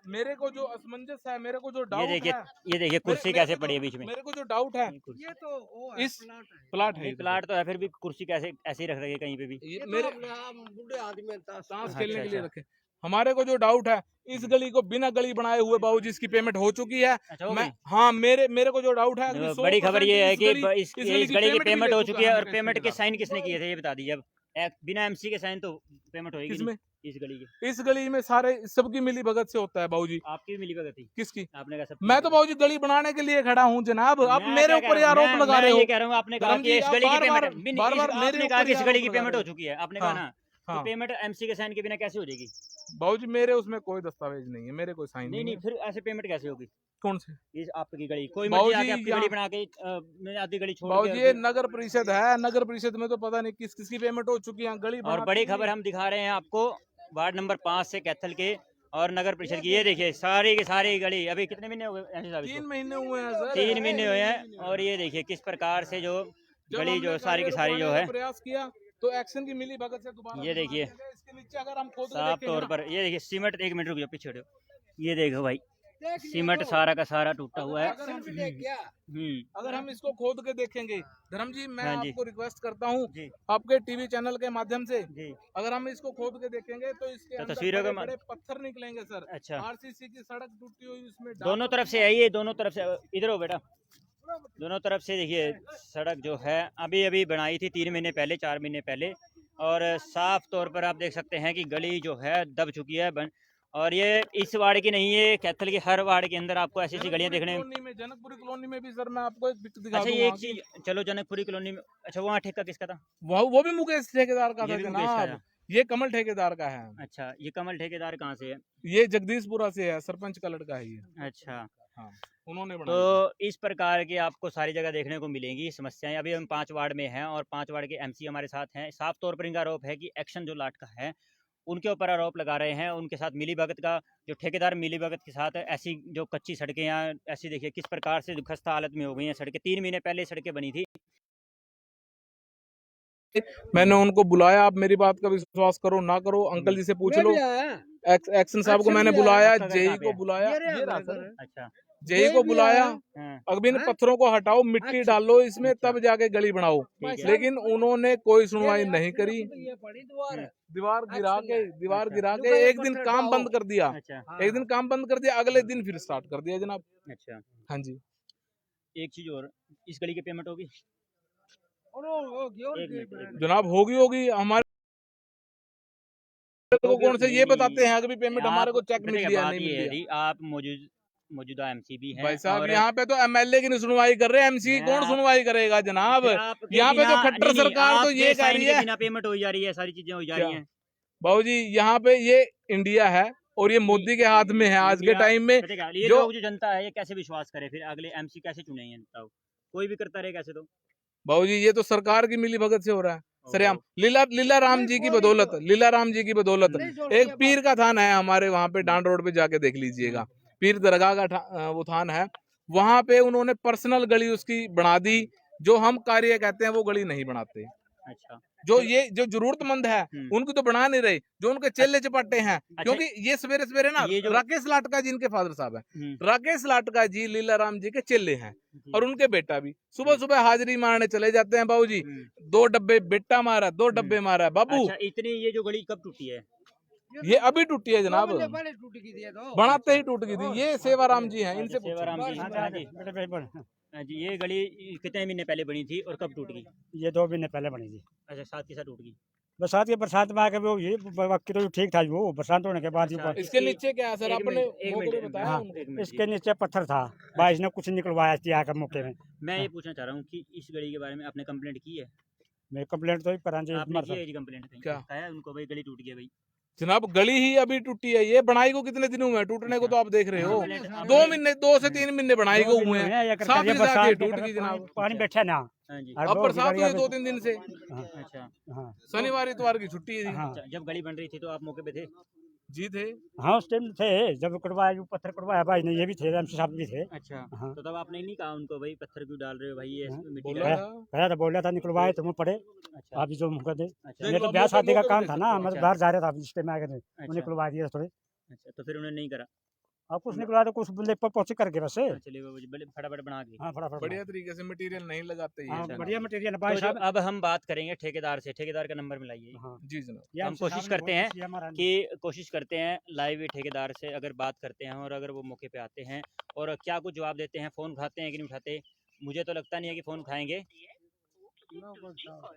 मेरे को जो असमंजस है, मेरे को जो ये डाउट देखिए, है, ये देखिए कुर्सी मेरे कैसे को पड़ी है जो- बीच में। मेरे को जो डाउट है, कुर्सी- ये तो वो है इस प्लाट है प्लाट है, नहीं, प्लाट तो है, फिर भी कुर्सी कैसे ऐसे ही रख रही है कहीं पे भी। ये ये तो मेरे हमने हम बूढ़े आदमी हैं, ताश सांस अच्छा, खेलने के लिए अच्छा। रखे। हमारे को जो डाउट है, इस गली को बिना गली बनाए हुए बाबूजी इसकी पेमेंट हो चुकी है। अच्छा हो मैं गई? हाँ, मेरे को जो डाउट है, अभी बड़ी खबर ये है कि इस इस गली की पेमेंट भी हो ले चुकी है, और मेरे पेमेंट के ठेकेदार। साइन किसने किए थे ये बता दीजिए। अब बिना एमसी के साइन तो पेमेंट होगी किसमें? नहीं इस गली के। इस गली में सारे सबकी मिली भगत से होता है बाबूजी। आपकी भी मिली भगत थी, किसकी? आपने कहा सब। मैं तो बाबूजी गली बनाने के लिए खड़ा हूँ जनाब, आप मैं मेरे क्या ऊपर कह रहा हूँ, आरोप लगा रहे हो। ये कह रहा हूँ, आपने कहा धर्म कि जी, इस आप गली की बार-बार- पेमेंट, बार-बार मेरे आपने कहा ऊपर कि इस ही गली की आरोप लगा पेमेंट हो रहे हो। चुकी है, आपने कहा ना, तो हाँ। पेमेंट एमसी के साइन के बिना कैसे हो जाएगी? बाबूजी मेरे उसमें कोई दस्तावेज नहीं है, मेरे कोई साइन नहीं नहीं नहीं, फिर ऐसे पेमेंट कैसे होगी? कौन से? इस आपकी गली कोई बाबूजी, मर्जी आके आपकी यहाँ- गली बना के मैंने आधी गली छोड़ बाबूजी के। ये नगर परिषद है, नगर परिषद में तो पता नहीं किस किसकी पेमेंट हो चुकी है, गली और बनाती बड़ी नहीं खबर है। हम दिखा रहे हैं आपको वार्ड नंबर 5 से कैथल के और नगर परिषद की। ये देखिए सारी की सारी गली, अभी कितने महीने हो गए एमसी साहब 3 इसको? महीने हुए हैं सर। 3 महीने हुए हैं। और ये देखिए किस प्रकार से जो जब गली हमने जो सारी की कार्य सारी जो रुकवाने है, का प्रयास किया तो एक्शन की मिली भगत से दोबारा ये देखिए इसके नीचे अगर हम खोद के साफ देखेंगे तौर ना, पर, ये देखिए सीमेंट, एक मिनट रुक जाओ पीछे हटो, ये देखो भाई देख लिया सीमेंट तो। सारा का सारा टूटा हुआ है। अगर हम- देख क्या अगर हम इसको खोद के देखेंगे, धर्म जी मैं हाँ जी। आपको रिक्वेस्ट करता हूँ जी आपके टीवी चैनल के माध्यम से, जी। अगर हम इसको खोद के देखेंगे तो इसके तो अंदर तस्वीरों के बड़े पत्थर निकलेंगे सर। अच्छा, आरसीसी की सड़क टूटी हुई, उसमें दोनों तरफ से है, ये दोनों तरफ से, इधर हो बेटा, दोनों तरफ से देखिए सड़क जो है अभी अभी बनाई थी 3 महीने पहले, 4 महीने पहले, और साफ तौर पर आप देख सकते हैं कि गली जो है दब चुकी है। और ये इस वार्ड की नहीं है, कैथल के हर वार्ड के अंदर आपको ऐसी ऐसी गलियां देखने। जनकपुरी कॉलोनी में भी सर मैं आपको एक पिक दिखा अच्छा ये एक दूंगा कि चीज, चलो जनकपुरी कॉलोनी में, अच्छा वहाँ ठेका किसका था? वो भी मुकेश ठेकेदार का ये था भी मुकेश का जनाब, था। ये कमल ठेकेदार का है। अच्छा ये कमल ठेकेदार कहाँ से है? ये जगदीशपुरा से है, सरपंच का लड़का है ये। अच्छा, उन्होंने बनाया। तो इस प्रकार की आपको सारी जगह देखने को मिलेंगी समस्याएं। अभी हम 5 वार्ड में हैं और 5 वार्ड के एमसी हमारे साथ हैं। साफ तौर पर इनका आरोप है कि एक्शन जो लाट का है उनके ऊपर आरोप लगा रहे हैं, उनके साथ मिलीभगत का, जो ठेकेदार मिलीभगत के साथ ऐसी जो कच्ची सड़कें या ऐसी देखिए किस प्रकार से खस्ता हालत में हो गई हैं सड़कें। 3 महीने पहले सड़कें बनी थी। मैंने उनको बुलाया, आप मेरी बात का विश्वास करो ना करो, अंकल जी से पूछ लो। एक्शन साहब को मैंने बुलाया, आपका घर जेई कहाँ पे को है? बुलाया, ये रहा ये रहा मेरा सर। घर। अच्छा, जेई को बुलाया, हाँ, अब इन हाँ? पत्थरों को हटाओ, मिट्टी अच्छा। डालो इसमें, अच्छा। तब जाके गली बनाओ। ठीक है। लेकिन उन्होंने कोई सुनवाई नहीं करी। ये पड़ी द्वार दीवार गिरा अच्छा। के दीवार अच्छा। गिरा जो के कहीं एक दिन पत्थर काम हटाओ। बंद कर दिया। अच्छा, एक दिन काम बंद कर दिया, अगले दिन फिर स्टार्ट कर दिया जनाब। अच्छा। हाँ जी। एक चीज और, इस गली की पेमेंट होगी? एक मिनट। जनाब होगी हमारे को कौन से ये बताते हैं अभी पेमेंट हमारे को चेक मिल गया नहीं मिल गया। आप मौजूदा एमसी भी हैं भाई साहब और यहाँ पे तो एमएलए की नहीं सुनवाई कर रहे, एमसी मैं कौन आप- सुनवाई करेगा जनाब। फिर आपके यहाँ पे तो बिना- खट्टर नहीं, नहीं, सरकार तो आपके ये कह साइन रही के है। बिना पेमेंट हो जा रही है, सारी चीजें हो जा रही क्या? हैं। बाबूजी यहाँ पे ये इंडिया है, और ये मोदी के हाथ में है आज के टाइम में। ये जो लोग जो जनता है ये कैसे विश्वास करे, फिर अगले एमसी कैसे चुनेंगे, बताओ। कोई भी करता रहे कैसे तो। भाऊ जी ये तो सरकार की मिली भगत से हो रहा है सरेआम। लीला राम जी की बदौलत, लीला राम जी की बदौलत। एक पीर का थान है हमारे वहां पे डांड रोड पे जाके देख लीजिएगा, पीर दरगाह का वो थान है, वहां पे उन्होंने पर्सनल गली उसकी बना दी। जो हम कार्य कहते हैं वो गली नहीं बनाते। अच्छा, जो ये जो जरूरतमंद है उनकी तो बना नहीं रहे, जो उनके चेले चपाटे हैं। क्योंकि ये सवेरे सवेरे ना ये जो- राकेश लाटका जी इनके फादर साहब हैं, हम्म, राकेश लाटका जी लीला राम जी के चेले हैं, और उनके बेटा भी सुबह सुबह हाजिरी मारने चले जाते हैं। बाबू जी 2 डब्बे बेटा मारा, 2 डब्बे मारा है बाबू। अच्छा, इतनी ये जो गली कब टूटी है? ये अभी टूटी है जनाब, बड़े टूट गई थी ये तो। बनाते ही टूट गई थी। ये सेवाराम जी हैं, इनसे पूछो। सेवाराम जी, हाँ जी। हाँ जी, ये गली कितने महीने पहले बनी थी और कब टूट गई? ये 2 महीने पहले बनी थी। अच्छा, साथ के साथ टूट गई। बरसात में आके वो ये बाकी तो ठीक था, वो बरसात होने के बाद ही अच्छा, ऊपर इसके नीचे क्या है सर, एक आपने मिनट, एक मौके पे मिनट, बताया हाँ, उनको? एक मिनट इसके जी। नीचे पत्थर था, बारिश ने कुछ निकलवाया थी आकर मौके में। मैं ये पूछना चाह रहा हूँ कि इस गली के बारे में आपने कंप्लेंट की है? मैं कंप्लेंट तो ही करा जी आपने की है जी कंप्लेंट कहीं? क्या? कहा है उनको भाई गली टूट गई भाई? जनाब गली ही अभी टूटी है, ये बनाई को कितने दिन हुए हैं, टूटने को तो आप देख रहे हो। कंप्लेंट 2 महीने, 2 से 3 महीने बनाई को हुए हैं, ये साफ ही साफ ये बरसात टूट गई जनाब। पानी बैठा ना। हाँ जी। अब बरसात हुई है 2-3 दिन से, अच्छा, हाँ शनिवार इतवार की छुट्टी थी। हाँ अच्छा, जब गली बन रही थी तो आप मौके पे थे? जी थे। हाँ, उस टाइम थे जब कटवाया, जो पत्थर कटवाया भाई ने, ये भी थे, एमसी साहब भी थे। अच्छा, हाँ। तो तब आपने नहीं कहा उनको भाई पत्थर क्यों डाल रहे हो भाई, ये हाँ, मिट्टी बोला डाल? था। कहा था, बोला था निकलवाए तो मुँह पड़े। अच्छा, अभी जो मुँह दे, अच्छा, मैं तो देखो, ब्याह मौके- शादी का मौके पे काम देख था सकते ना, हो। मैं तो अच्छा। बाहर जा रहा था, इस टाइम में आके वो अच्छा, निकलवा दिया थोड़े। अच्छा, तो फिर उन्होंने नहीं करा? अब कुछ निकलवा तो कुछ लेपर पहुंचे करके बस। चलिए वो बड़े फटाफट बना के। हाँ, फटाफट बढ़िया तरीके से मटेरियल नहीं लगाते हाँ, ये। बढ़िया मटेरियल तो भाई जो साहब। अब हम बात करेंगे ठेकेदार से, ठेकेदार का नंबर मिलाइए। हाँ, जी जनाब। ये हम MC कोशिश साहब ने करते बहुत हैं किया हमारा। कि कोशिश करते हैं लाइव ठेकेदार से अगर बात करते हैं, और अगर वो मौके पे आते हैं और क्या कुछ जवाब देते हैं, फ़ोन उठाते हैं कि नहीं उठाते। मुझे तो लगता नहीं है कि फ़ोन उठाएंगे,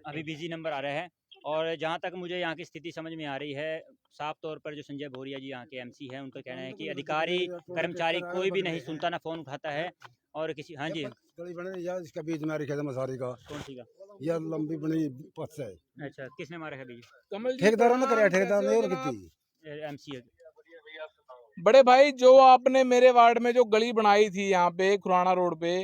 अभी बिजी नंबर आ रहा है। और जहाँ तक मुझे यहाँ की स्थिति समझ में आ रही है, साफ तौर पर जो संजय भोरिया जी यहाँ के एमसी हैं, उनका कहना है कि अधिकारी कर्मचारी कोई भी नहीं सुनता, ना फ़ोन उठाता है और किसी। हाँ जी, गली बने यार, इसका बीज में रखा था मसारी का, कौन सी का? यह लंबी बनी पथ से अच्छा, किसने मारा है बीज? कमल जी, ठेकेदारों ने कराया, ठेकेदार ने और जनाब, कितनी एमसी? बड़े भाई जो आपने मेरे वार्ड में जो गली बनाई थी यहाँ पे खुराना रोड पे,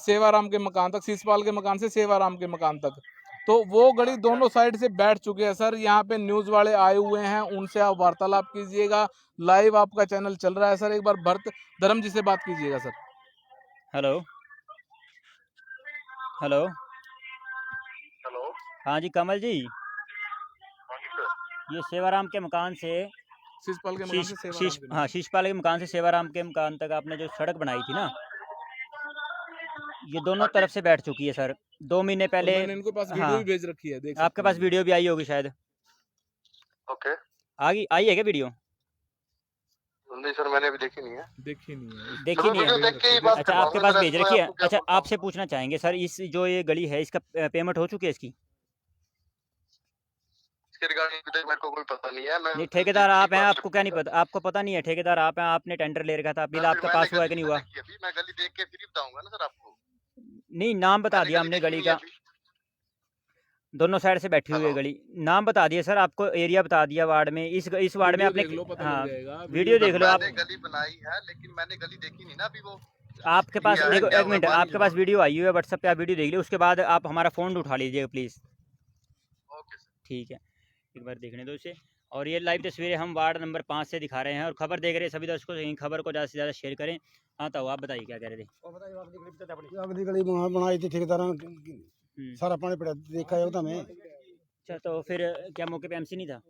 सेवाराम के मकान तक, शीशपाल के मकान से सेवाराम के मकान तक, तो वो गली दोनों साइड से बैठ चुके हैं सर। यहाँ पे न्यूज वाले आए हुए हैं, उनसे आप वार्तालाप कीजिएगा। लाइव आपका चैनल चल रहा है सर, एक बार भरत धर्म जी से बात कीजिएगा सर। हेलो हेलो हेलो, हाँ जी कमल जी, हाँ जी सर। ये सेवाराम के मकान से शीशपाल के मकान से सेवाराम के हाँ, शीशपाल के मकान से सेवाराम के मकान तक आपने जो सड़क बनाई थी ना, ये दोनों तरफ से बैठ चुकी है सर। 2 महीने मकान। पहले मैंने इनको पास वीडियो हाँ, भी भेज रखी है, देख आपके सकते पास हैं। वीडियो भी आई होगी शायद। ओके, आई है क्या वीडियो? नहीं सर, मैंने अभी देखी नहीं है। देखी नहीं है। देखी तो नहीं वीडियो है? देख के ही बात अच्छा, आपके करवाऊंगा पास सर, भेज ऐसे रखी है। आपको क्या अच्छा, बोलता हूँ। आपसे पूछना चाहेंगे सर, इस जो ये गली है इसका पेमेंट हो चुकी है इसकी? इसके रिगार्डिंग अभी तक मेरे को कोई पता नहीं है। मैं नहीं, ठेकेदार आप हैं, आपको क्या नहीं पता? आपको पता नहीं है? ठेकेदार आप हैं, आपने टेंडर ले रखा था, बिल आपके पास हुआ है कि नहीं हुआ? अभी मैं गली देख के फिर बताऊंगा ना सर आपको। नहीं, नाम बता मैंने दिया हमने देखी गली नहीं है का, अभी। दोनों साइड से बैठी हुई है हेलो। गली। नाम बता दिया सर, आपको एरिया बता दिया वार्ड में, इस वार्ड में वीडियो आपने। देख लो, पता हाँ, लग जाएगा। वीडियो देख लो आप। मैंने गली बनाई है, लेकिन मैंने गली देखी नहीं ना अभी। वो आपके पास क्या है, देखो, क्या एक हुआ, मिनट, पानी आपके पास वीडियो आई हुई है व्हाट्सएप पे, आप वीडियो देख लीजिए, उसके बाद आप हमारा फ़ोन उठा लीजिएगा प्लीज़। Okay sir. ठीक है, एक बार देखने दो इसे। और ये लाइव तस्वीरें हम वार्ड नंबर 5 से दिखा रहे हैं, और खबर देख रहे हैं सभी दर्शकों से, खबर को ज़्यादा से ज़्यादा शेयर करें। हाँ, तो आप बताइए क्या कह रहे थे? अगली गली बनाई थी ठेकेदारों ने, सारा पानी पड़ा देखा है में। अच्छा, तो फिर क्या मौके पे एमसी नहीं था?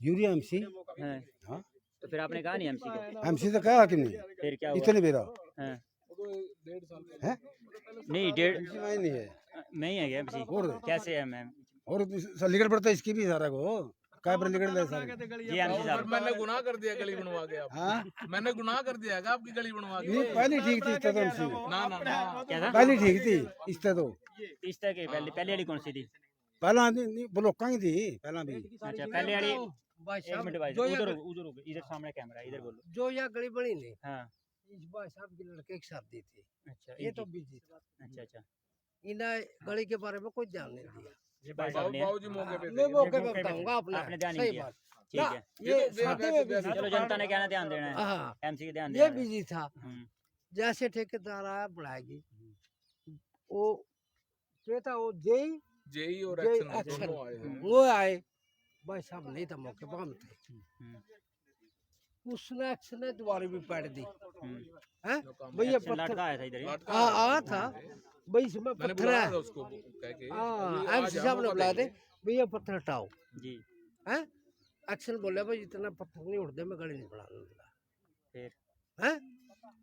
यूरिया एमसी हाँ, हाँ? तो फिर आपने कहा नहीं एमसी को? एमसी तो कहा कि नहीं, फिर क्या हुआ? इतने बेरा हाँ, 1.5 साल है नहीं, 1.5 एमसी में ही नहीं है। नहीं है क्या एमसी? और कैसे है मैम? और लिखड़ पड़ता है इसकी भी सारा को, काय पर लिखड़ ले सारे। जी एमसी सर, साहब, मैंने गुनाह कर दिया गली बनवा के। आप हाँ, मैंने गुनाह कर दिया है आपकी गली बनवा नहीं के। पहली ठीक थी इस तरह एमसी, ना ना ना, क्या था? पहली ठीक थी इस तरह तो। इस तरह की पहले वाली कौन सी थी? पहला नहीं वो लोकां की थी पहला भी। अच्छा, पहले वाली। भाई एक साहब, मिनट भाई, जो उधर ये- हो, उधर हो, इधर सामने कैमरा है, इधर बोलो। जो यह गली बनी नहीं, हाँ, इस भाई साहब के लड़के की शादी थी, अच्छा, ये तो इनकी। बिजी था। अच्छा अच्छा, इन्हें गली के बारे में कोई ध्यान नहीं दिया। ये भाई साहब ने बाबू जी मौके पे मैं थे। मौके पे बताऊंगा आपने आपने ध्यान नहीं सही दिया। बात। ठीक है, ये तो साथे में बिजी चलो जनता ने कहना ध्यान देना है, हाँ एमसी के ध्यान ये देना है। बिजी था। जैसे ठेकेदार आया बुलाएगी वो क्या था वो जेई जेई और जेई एक्शन एक्शन दोनों आए हैं। वो आए भाई साहब नहीं था मौके पर हम थे। उसने एक्शन ने दोबारा भी पैड दी है भैया एक्शन पत्थर लड़का आया था इधर ही। हाँ आया था भाई इसमें मैंने पत्थर बुलाया है था उसको कह के हाँ ये एमसी आज साहब ने मौका बुलाए थे देंगे। भैया पत्थर हटाओ जी, हैं एक्शन बोले भाई इतना पत्थर नहीं उड़ते मैं गली नहीं बढ़ाने दूंगा फिर हैं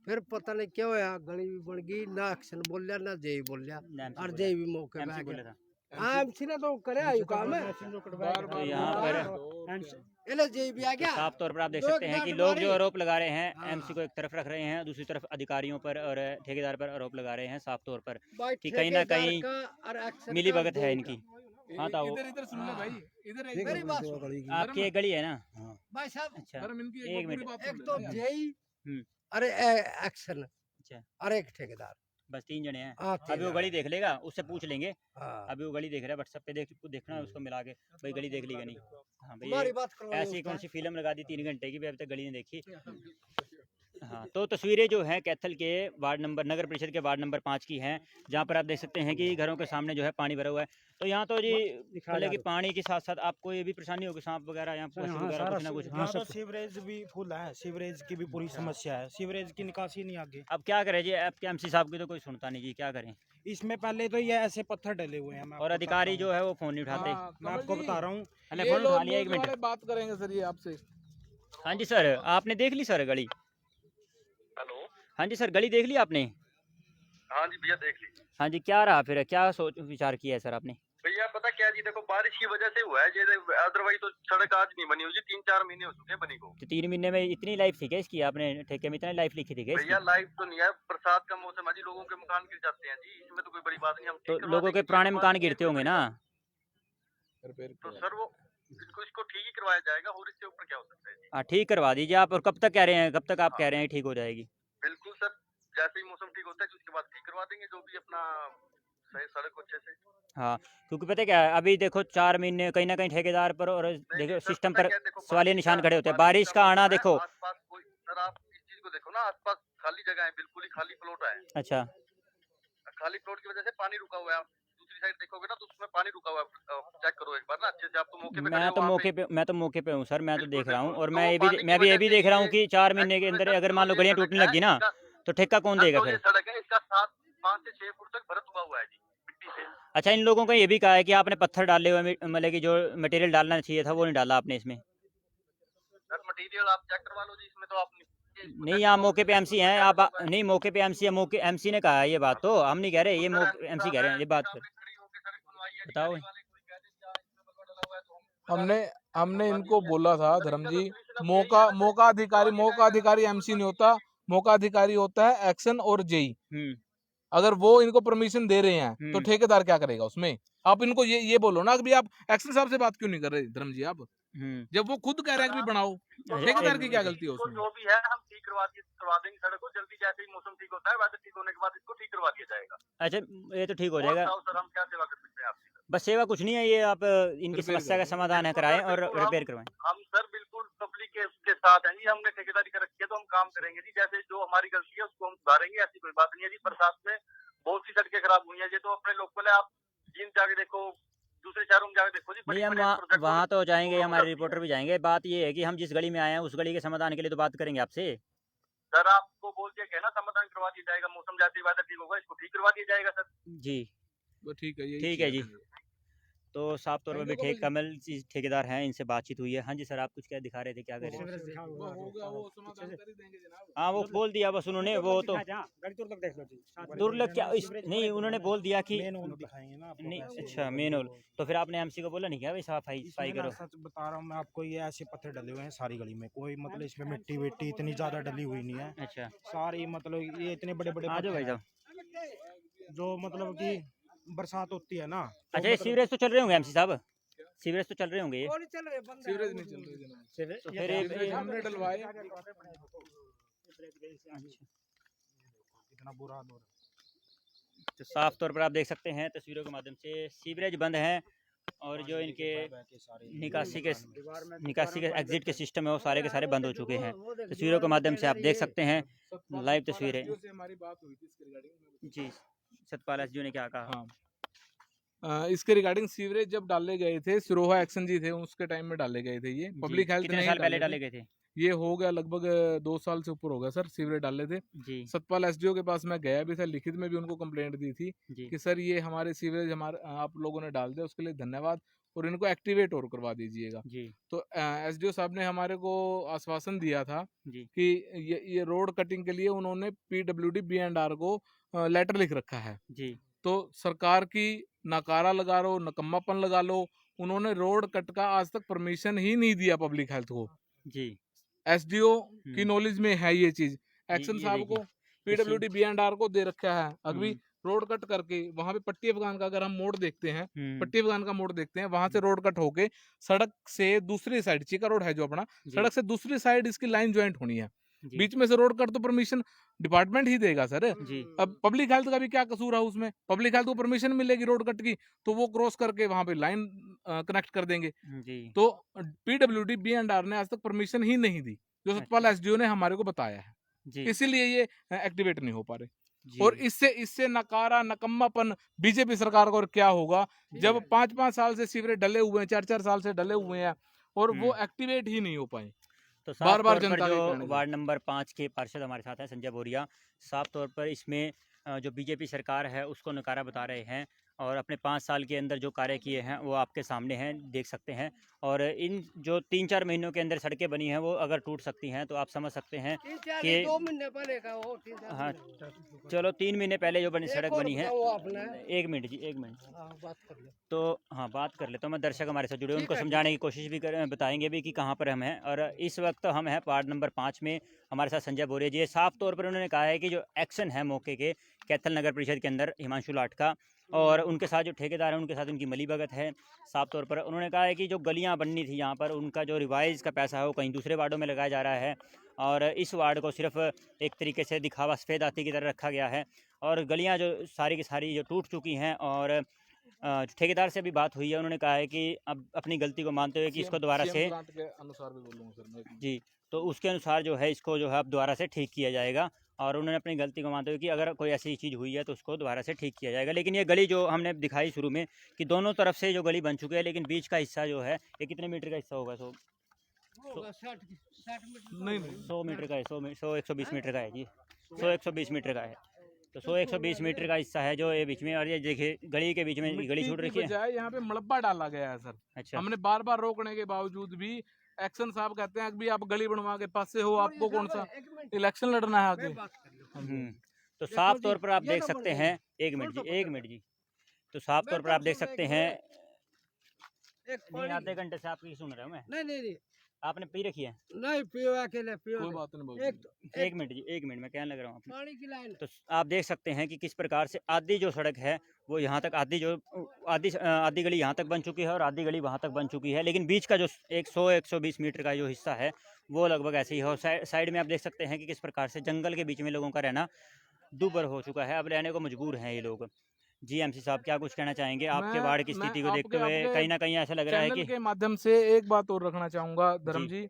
फिर पता नहीं क्या होया गली भी बन गई ना एक्शन बोलिया ना जेई बोलिया MC और बोला। जेई भी मौके पे आ एमसी बोला गया था। हाँ एमसी ने तो करे आयु काम है बार तो यहाँ पर इले जेई भी आ गया साफ तौर पर आप देख दो सकते एक हैं कि डांट लोग मारी। जो आरोप लगा रहे हैं हाँ। एमसी को एक तरफ रख रहे हैं, दूसरी तरफ अधिकारियों पर और ठेकेदार पर आरोप लगा रहे हैं साफ तौर पर भाई कि कहीं ना ठेकेदार कहीं का और एक्शन मिली का भगत है दो इनकी। हाँ था वो इधर इधर सुन ले भाई इधर एक मेरी बात सुन। आपकी एक गली है ना। भाई साहब अच्छा, धर्म इनकी एक एक पूरी मिनट। बात एक सुन तो ले ना। जेई हम्म। अरे एक्शन अच्छा, और एक ठेकेदार बस 3 जने हैं। हाँ, अभी वो तीन गली देख लेगा, उससे पूछ लेंगे। हाँ अभी वो गली देख रहा है, व्हाट्सएप पे देखना है उसको मिला के, भाई गली देख ली कि नहीं। हाँ भाई हमारी ये बात करवाइए ऐसी कौन उसका। सी फिल्म लगा दी 3 घंटे की भी अभी तक गली नहीं देखी। हाँ, तो तस्वीरें जो हैं कैथल के वार्ड नंबर नगर परिषद के वार्ड नंबर 5 की हैं, जहाँ पर आप देख सकते हैं कि घरों के सामने जो है पानी भरा हुआ है। तो यहाँ तो जी मतलब कि पानी के साथ साथ आपको ये भी परेशानी होगी, सांप वगैरह यहाँ पशु वगैरह कुछ ना कुछ। यहाँ तो सीवरेज भी फुल है, सीवरेज की भी पूरी समस्या है, सीवरेज की निकासी नहीं आगे। अब क्या करें जी, आपके एमसी साहब की तो कोई सुनता नहीं जी, क्या करें। इसमें पहले तो ये ऐसे पत्थर डले हुए हैं, मैं और आपको अधिकारी बताता जो है वो फ़ोन नहीं उठाते। हाँ, हूँ। मैं आपको बता रहा हूँ मैंने ये फ़ोन उठा लोग लिया, 1 न्यूज़ मिनट। वाले बात करेंगे सर ये आपसे। हाँ जी सर, आपने देख ली सर गली? हेलो। हाँ जी सर, गली देख ली आपने? हाँ जी भैया देख ली। हाँ जी, क्या रहा फिर, क्या सोच विचार किया है सर आपने? भैया पता क्या जी, देखो बारिश की वजह से हुआ है ये, अदरवाइज तो सड़क आज नहीं बनी हुई जी, 3-4 महीने हो चुके हैं बनी को। तो 3 महीने में इतनी लाइफ थी क्या इसकी? आपने ठेके में इतनी लाइफ लिखी थी क्या भैया इसकी? लाइफ तो नहीं है, बरसात का मौसम है जी, लोगों के मकान गिर जाते हैं जी, इसमें तो कोई बड़ी बात नहीं, हम तो ठीक करवा लोगों के देंगे, पुराने कोई मकान बात नहीं, गिरते कोई होंगे बड़ी ना? बात- तो सर वो इसको ठीक ही करवाया जाएगा, और इससे ऊपर क्या हो सकता है जी। हाँ, ठीक करवा दीजिए आप। और कब तक कह रहे हैं, कब तक आप कह रहे हैं ठीक हो जाएगी? बिल्कुल सर, जैसे ही मौसम ठीक होता है उसके बाद ठीक करवा देंगे, जो भी अपना सही सड़क को अच्छे से। हाँ, क्योंकि पता क्या है, अभी देखो 4 महीने कहीं ना कहीं ठेकेदार पर और नहीं, देखो सर, सिस्टम पता पर क्या है, देखो, सवालिया बारिश निशान का- खड़े होते हैं। बारिश का आना मौसम है, देखो। आसपास कोई सर आप इस चीज को देखो ना, आसपास खाली जगह है, बिल्कुल ही खाली प्लॉट है, अच्छा, खाली प्लॉट की वजह से पानी रुका हुआ है। आप दूसरी साइड देखोगे ना तो उसमें पानी रुका हुआ है, चेक करो एक बार ना अच्छे से, आप तो मौके पे खड़े मैं हो तो वहाँ मौके पे। पे मैं तो मौके पे हूँ सर, मैं तो बिल्कुल, देख रहा हूँ। बिल्कुल। और तो मैं पानी की मैं भी ये वजह भी से देख रहा हूँ ये कि 4 महीने के अंदर अगर मान लो गलियाँ टूटने लगी ना, तो ठेका कौन देगा तो फिर? ये सड़क है, इसका 5 से 6 फुट तक भरत हुआ है जी मिट्टी से। अच्छा, इन लोगों को ये भी कहा है कि आपने पत्थर डाले हुए मतलब कि जो मटेरियल डालना चाहिए था वो नहीं डाला आपने इसमें। सर मटेरियल आप चेक करवा लो जी, इसमें तो आप नहीं, आप मौके पे एमसी हैं, आप नहीं मौके पे एमसी है, मौके एमसी ने कहा है ये बात, तो हम नहीं कह रहे, ये एमसी कह रहे हैं ये बात। फिर बताओ। हमने इनको बोला था धर्म जी, मौका अधिकारी एमसी नहीं होता, मौका अधिकारी होता है एक्शन और जेई। अगर वो इनको परमिशन दे रहे हैं तो ठेकेदार क्या करेगा उसमें? आप इनको ये बोलो ना कि भी आप एक्शन साहब से बात क्यों नहीं कर रहे धर्म जी? आप जब वो खुद कह रहे हैं कि भी बनाओ, ठेकेदार की क्या गलती है उसमें? जो भी है हम ठीक करवा देंगे सड़क को जल्दी, जैसे ही मौसम ठीक होता है वैसे ठीक होने के बाद इसको ठीक करवा दिया जाएगा। अच्छा, ये तो ठीक हो जाएगा। और सर हम क्या सेवा कर सकते हैं आपकी? बस सेवा कुछ नहीं है, ये आप इनकी रिपेयर समस्या का करो। समाधान है कराएं और रिपेयर करवाएं। हम सर बिल्कुल पब्लिक के साथ हैं जी, हमने ठेकेदारी कर रखी है तो हम काम करेंगे जी, जैसे जो हमारी गलती है उसको हम सुधारेंगे, ऐसी कोई बात नहीं है जी। बरसात में बहुत सी सड़कें खराब हुई है, ये तो अपने लोकल है, आप जिन जाके देखो, दूसरे शहरों में जाके देखो जी। नहीं, हम वहाँ तो जाएंगे, हमारे रिपोर्टर भी जाएंगे। बात ये है कि हम जिस गली में आए हैं उस गली के समाधान के लिए तो बात करेंगे आपसे। सर आपको बोल के कहना समाधान करवा दिया जाएगा, मौसम जैसे ही वेदर ठीक होगा इसको ठीक करवा दिया जाएगा सर जी, वो ठीक है, ठीक है जी। तो साफ तौर पर भी कमल जी ठेकेदार हैं, इनसे बातचीत हुई है। हाँ जी सर, आप कुछ क्या दिखा रहे थे, क्या कह रहे थे? हाँ, वो बोल दिया बस उन्होंने, वो तो दुर्लभ क्या नहीं, उन्होंने बोल दिया कि नहीं। अच्छा, मेन होल। तो फिर आपने एमसी को बोला नहीं क्या भाई सफाई करो? सच बता रहा हूँ मैं आपको, ये ऐसे पत्थर डले हुए हैं सारी गली में, कोई मतलब इसमें मिट्टी विट्टी इतनी ज्यादा डली हुई नहीं है। अच्छा, सारी मतलब ये इतने बड़े बड़े आ जाओ भाई पत्थर साहब। हैं, जो मतलब कि बरसात होती है ना तो अच्छा, ये मतलब- सीवरेज तो चल रहे होंगे एमसी साहब, सीवरेज तो चल रहे होंगे ये। वो नहीं चल रहे बंद है। सीवरेज नहीं चल रही जनाब, तो फिर ये हमने डलवाए। इतना बुरा हाल हो रहा है। तो साफ तौर पर आप देख सकते हैं तस्वीरों के माध्यम से, सीवरेज बंद हैं और जो इनके निकासी के एग्जिट के सिस्टम है वो सारे के सारे बंद हो चुके हैं। तस्वीरों के माध्यम से आप देख सकते हैं, लाइव तस्वीरें। हमारी बात हुई थी इसके रिगार्डिंग। जी, सतपाल एसडीओ ने क्या कहा? इसके रिगार्डिंग सीवरेज जब डाले गए थे, सिरोहा एक्शन जी थे उसके टाइम में डाले गए थे। ये पब्लिक हेल्थ कितने नहीं साल पहले डाले गए थे? ये हो गया लगभग 2 साल से ऊपर हो गया सर, सीवरेज डाले थे। जी सतपाल एसडीओ के पास मैं गया भी था, लिखित में भी उनको कंप्लेंट दी थी जी कि सर ये हमारे सीवरेज हमारे आप लोगों ने डाल दिया, उसके लिए धन्यवाद और इनको एक्टिवेट और करवा दीजिएगा। जी तो एसडीओ साहब ने हमारे को आश्वासन दिया था जी कि ये रोड कटिंग के लिए उन्होंने PWD B&R को लेटर लिख रखा है। जी तो सरकार की नकारा लगा लो, नकम्मापन लगा लो, उन्होंने रोड कट का आज तक परमिशन ही नहीं दिया पब्लिक हेल्थ को। जी एसडीओ की नॉलेज में है ये चीज, एक्शन ये साहब को देखिए, PWD B&R को दे रखा है। अभी रोड कट करके वहां पे पट्टी अफगान का अगर हम मोड़ देखते हैं, पट्टी अफगान का मोड़ देखते हैं, वहां से रोड कट होके सड़क से दूसरी साइड, चीका रोड है जो अपना, सड़क से दूसरी साइड इसकी लाइन ज्वाइंट होनी है। जी बीच में से रोड कट तो परमिशन डिपार्टमेंट ही देगा सर। जी अब पब्लिक हेल्थ का भी क्या कसूर है उसमें? पब्लिक हेल्थ को परमिशन मिलेगी रोड कट की तो वो क्रॉस करके वहां पे लाइन कनेक्ट कर देंगे। जी तो PWD B&R ने आज तक परमिशन ही नहीं दी, जो सतपाल एसडीओ ने हमारे को बताया है। जी इसीलिए ये एक्टिवेट नहीं हो पा रहे। जी और इससे नकारा नकम्मापन बीजेपी सरकार को और क्या होगा, जब 5-5 साल से सीवरेज डले हुए हैं, 4-4 साल से डले हुए हैं और वो एक्टिवेट ही नहीं हो पाए। तो बार-बार साफ तौर पर जनता के जो कहने से। वार्ड नंबर 5 के पार्षद हमारे साथ हैं संजय बोरिया, साफ तौर पर इसमें जो बीजेपी सरकार है उसको नकारा बता रहे हैं और अपने 5 साल के अंदर जो कार्य किए हैं वो आपके सामने हैं, देख सकते हैं। और इन जो 3-4 महीनों के अंदर सड़कें बनी हैं वो अगर टूट सकती हैं तो आप समझ सकते हैं कि 2 महीने पहले का वो 3-4 हाँ, चलो 3 महीने पहले जो बनी सड़क बनी है। वो अपना 1 मिनट जी, 1 मिनट। बात कर ले। तो हाँ, बात कर ले तो मैं दर्शक हमारे साथ जुड़े, उनको समझाने की कोशिश भी करें, बताएंगे भी कि कहाँ पर हम हैं। और इस वक्त हम हैं वार्ड नंबर 5 में, हमारे साथ संजय बोरिया जी है। साफ तौर पर उन्होंने कहा है कि जो एक्शन है मौके के कैथल नगर परिषद के अंदर हिमांशु लाट का और उनके साथ जो ठेकेदार हैं उनके साथ उनकी मिली भगत है। साफ तौर पर उन्होंने कहा है कि जो गलियाँ बननी थी यहाँ पर, उनका जो रिवाइज़ का पैसा है वो कहीं दूसरे वार्डों में लगाया जा रहा है और इस वार्ड को सिर्फ एक तरीके से दिखावा सफ़ेद हाथी की तरह रखा गया है। और गलियाँ जो सारी की सारी जो टूट चुकी हैं और ठेकेदार से भी बात हुई है, उन्होंने कहा है कि अब अपनी गलती को मानते हुए कि इसको दोबारा से जी, तो उसके अनुसार जो है इसको जो है अब दोबारा से ठीक किया जाएगा। और उन्होंने अपनी गलती को मानते हुए कि अगर कोई ऐसी चीज़ हुई है तो उसको दोबारा से ठीक किया जाएगा। लेकिन ये गली जो हमने दिखाई शुरू में कि दोनों तरफ से जो गली बन चुकी है, लेकिन बीच का हिस्सा जो है ये कितने मीटर का हिस्सा होगा? 60 नहीं 100 मीटर का है, 100-120 मीटर का है जी, 100-120 मीटर का है। तो 100-120 मीटर का हिस्सा है जो ये बीच में, और ये देखिए गली के बीच में गली छूट रखी है। बजाय यहाँ पे मलबा डाला गया है सर। अच्छा, हमने बार-बार रोकने के बावजूद भी एक्शन साहब कहते हैं कि आप गली बनवा के पास से हो, आपको कौन सा इलेक्शन लड़ना है आगे। तो साफ तौर पर आप देख सकते हैं, 1 मिनट जी, 1 मिनट जी। तो साफ तौर पर आप देख सकते हैं, नहीं आधे घंटे से आपकी सुन रहा हूँ मैं। नहीं आपने पी रखी है? नहीं पियो अकेले पियो। कोई बात नहीं बोल। एक मिनट जी, 1 मिनट मैं कहने लग रहा हूँ आपने। पानी की लाइन तो आप देख सकते हैं कि किस प्रकार से आधी जो सड़क है वो यहाँ तक, आधी गली यहाँ तक बन चुकी है और आधी गली वहाँ तक बन चुकी है। लेकिन बीच का जो 100-120 मीटर का जो हिस्सा है वो लगभग ऐसे ही है। और साइड में आप देख सकते हैं कि किस प्रकार से जंगल के बीच में लोगों का रहना दूभर हो चुका है, अब रहने को मजबूर हैं ये लोग। जी एमसी साहब, क्या कुछ कहना चाहेंगे आपके वार्ड की स्थिति को देखते हुए? कहीं ना कहीं ऐसा लग रहा है चैनल कि के माध्यम से एक बात और रखना चाहूंगा धर्म जी,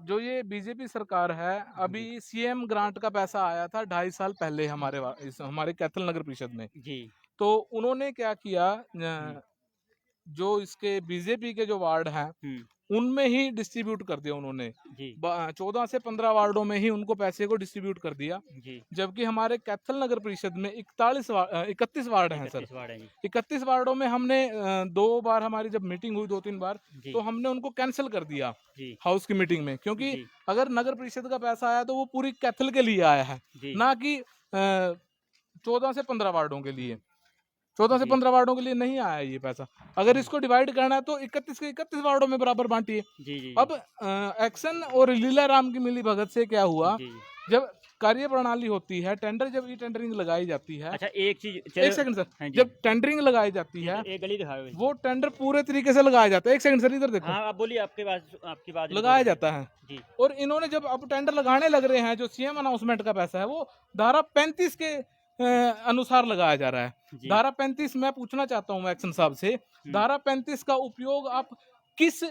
जो ये बीजेपी सरकार है, अभी CM ग्रांट का पैसा आया था 2.5 साल पहले हमारे कैथल नगर परिषद में। जी, तो उन्होंने क्या किया, जो इसके बीजेपी के जो वार्ड हैं उनमें ही डिस्ट्रीब्यूट कर दिया उन्होंने। जी 14 से 15 वार्डों में ही उनको पैसे को डिस्ट्रीब्यूट कर दिया। जी, जबकि हमारे कैथल नगर परिषद में 31 वार्ड हैं सर। 31 वार्ड है जी। 31 वार्डों में हमने 2 बार हमारी जब मीटिंग हुई, 2-3 बार, जी, तो हमने उनको कैंसिल कर दिया जी, हाउस की मीटिंग में, क्योंकि जी, अगर नगर परिषद का पैसा आया तो वो पूरी कैथल के लिए आया है, जी, ना कि 14 से 15 वार्डों के लिए। 14 से जी। 15 वार्डों के लिए नहीं आया ये पैसा। अगर इसको डिवाइड करना है तो 31 के 31 वार्डों में बराबर बांटिए। जी, जी, अब एक्शन और लीला राम की मिली भगत से क्या हुआ, जी। जब कार्य प्रणाली होती है, टेंडर जब ई टेंडरिंग लगाई जाती है, अच्छा, एक चीज एक सेकंड हाँ सर, जी। जब टेंडरिंग लगाई जाती है एक गली दिखाओ। वो टेंडर पूरे तरीके से लगाया जाता है। एक सेकंड सर, इधर देखो, हाँ, आप बोलिए, आपकी बात लगाया जाता है। जी, और इन्होंने जब अब टेंडर लगाने लग रहे हैं, जो CM अनाउंसमेंट का पैसा है वो धारा 35 के अनुसार लगाया जा रहा है। जी, धारा 35 मैं पूछना चाहता हूँ एक्शन साहब से, धारा 35 का उपयोग आप किस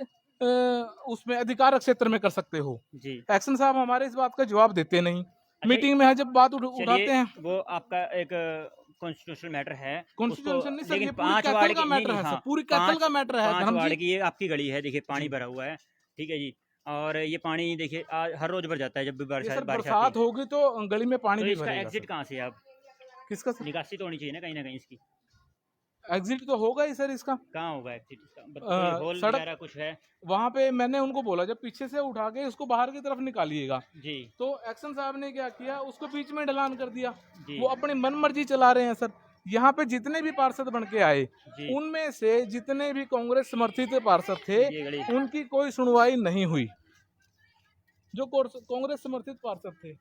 उसमें अधिकारक क्षेत्र में कर सकते हो? जी एक्शन साहब हमारे इस बात का जवाब देते नहीं। मीटिंग में है जब बात चलिए, उठाते हैं, वो आपका एक कॉन्स्टिट्यूशनल मैटर है, कॉन्स्टिट्यूशन नहीं सर, लेकिन ये पूरी 5 कैथल वार्ड का की मैटर है सर, पूरी कैथल का मैटर है 5 धर्म वार्ड जी। की ये आपकी गली है, देखिए पानी भरा हुआ है, ठीक है जी। और ये पानी देखिए हर रोज भर जाता है जब भी ये बारिश सर बारिश बरसात आती है। होगी तो गली में पानी तो भी इसका भरेगा एग्जिट सर। कहाँ से है? आप किसका सर? निकासी तो होनी चाहिए ना कहीं इसकी। एग्जिट तो होगा ही सर इसका। कहाँ होगा एग्जिट इसका? कोई होल सड़क- वगैरह कुछ है? वहां पे मैंने उनको बोला जब पीछे से उठा के उसको बाहर की तरफ निकालिएगा, जी तो एक्शन साहब ने क्या किया, उसको बीच में ढलान कर दिया। जी वो अपनी मन मर्जी चला रहे हैं सर। यहाँ पे जितने भी पार्षद बन के आए, जी उनमें से जितने भी कांग्रेस समर्थित पार्षद थे, ये गली उनकी कोई सुनवाई नहीं हुई। जो कांग्रेस समर्थित पार्षद थे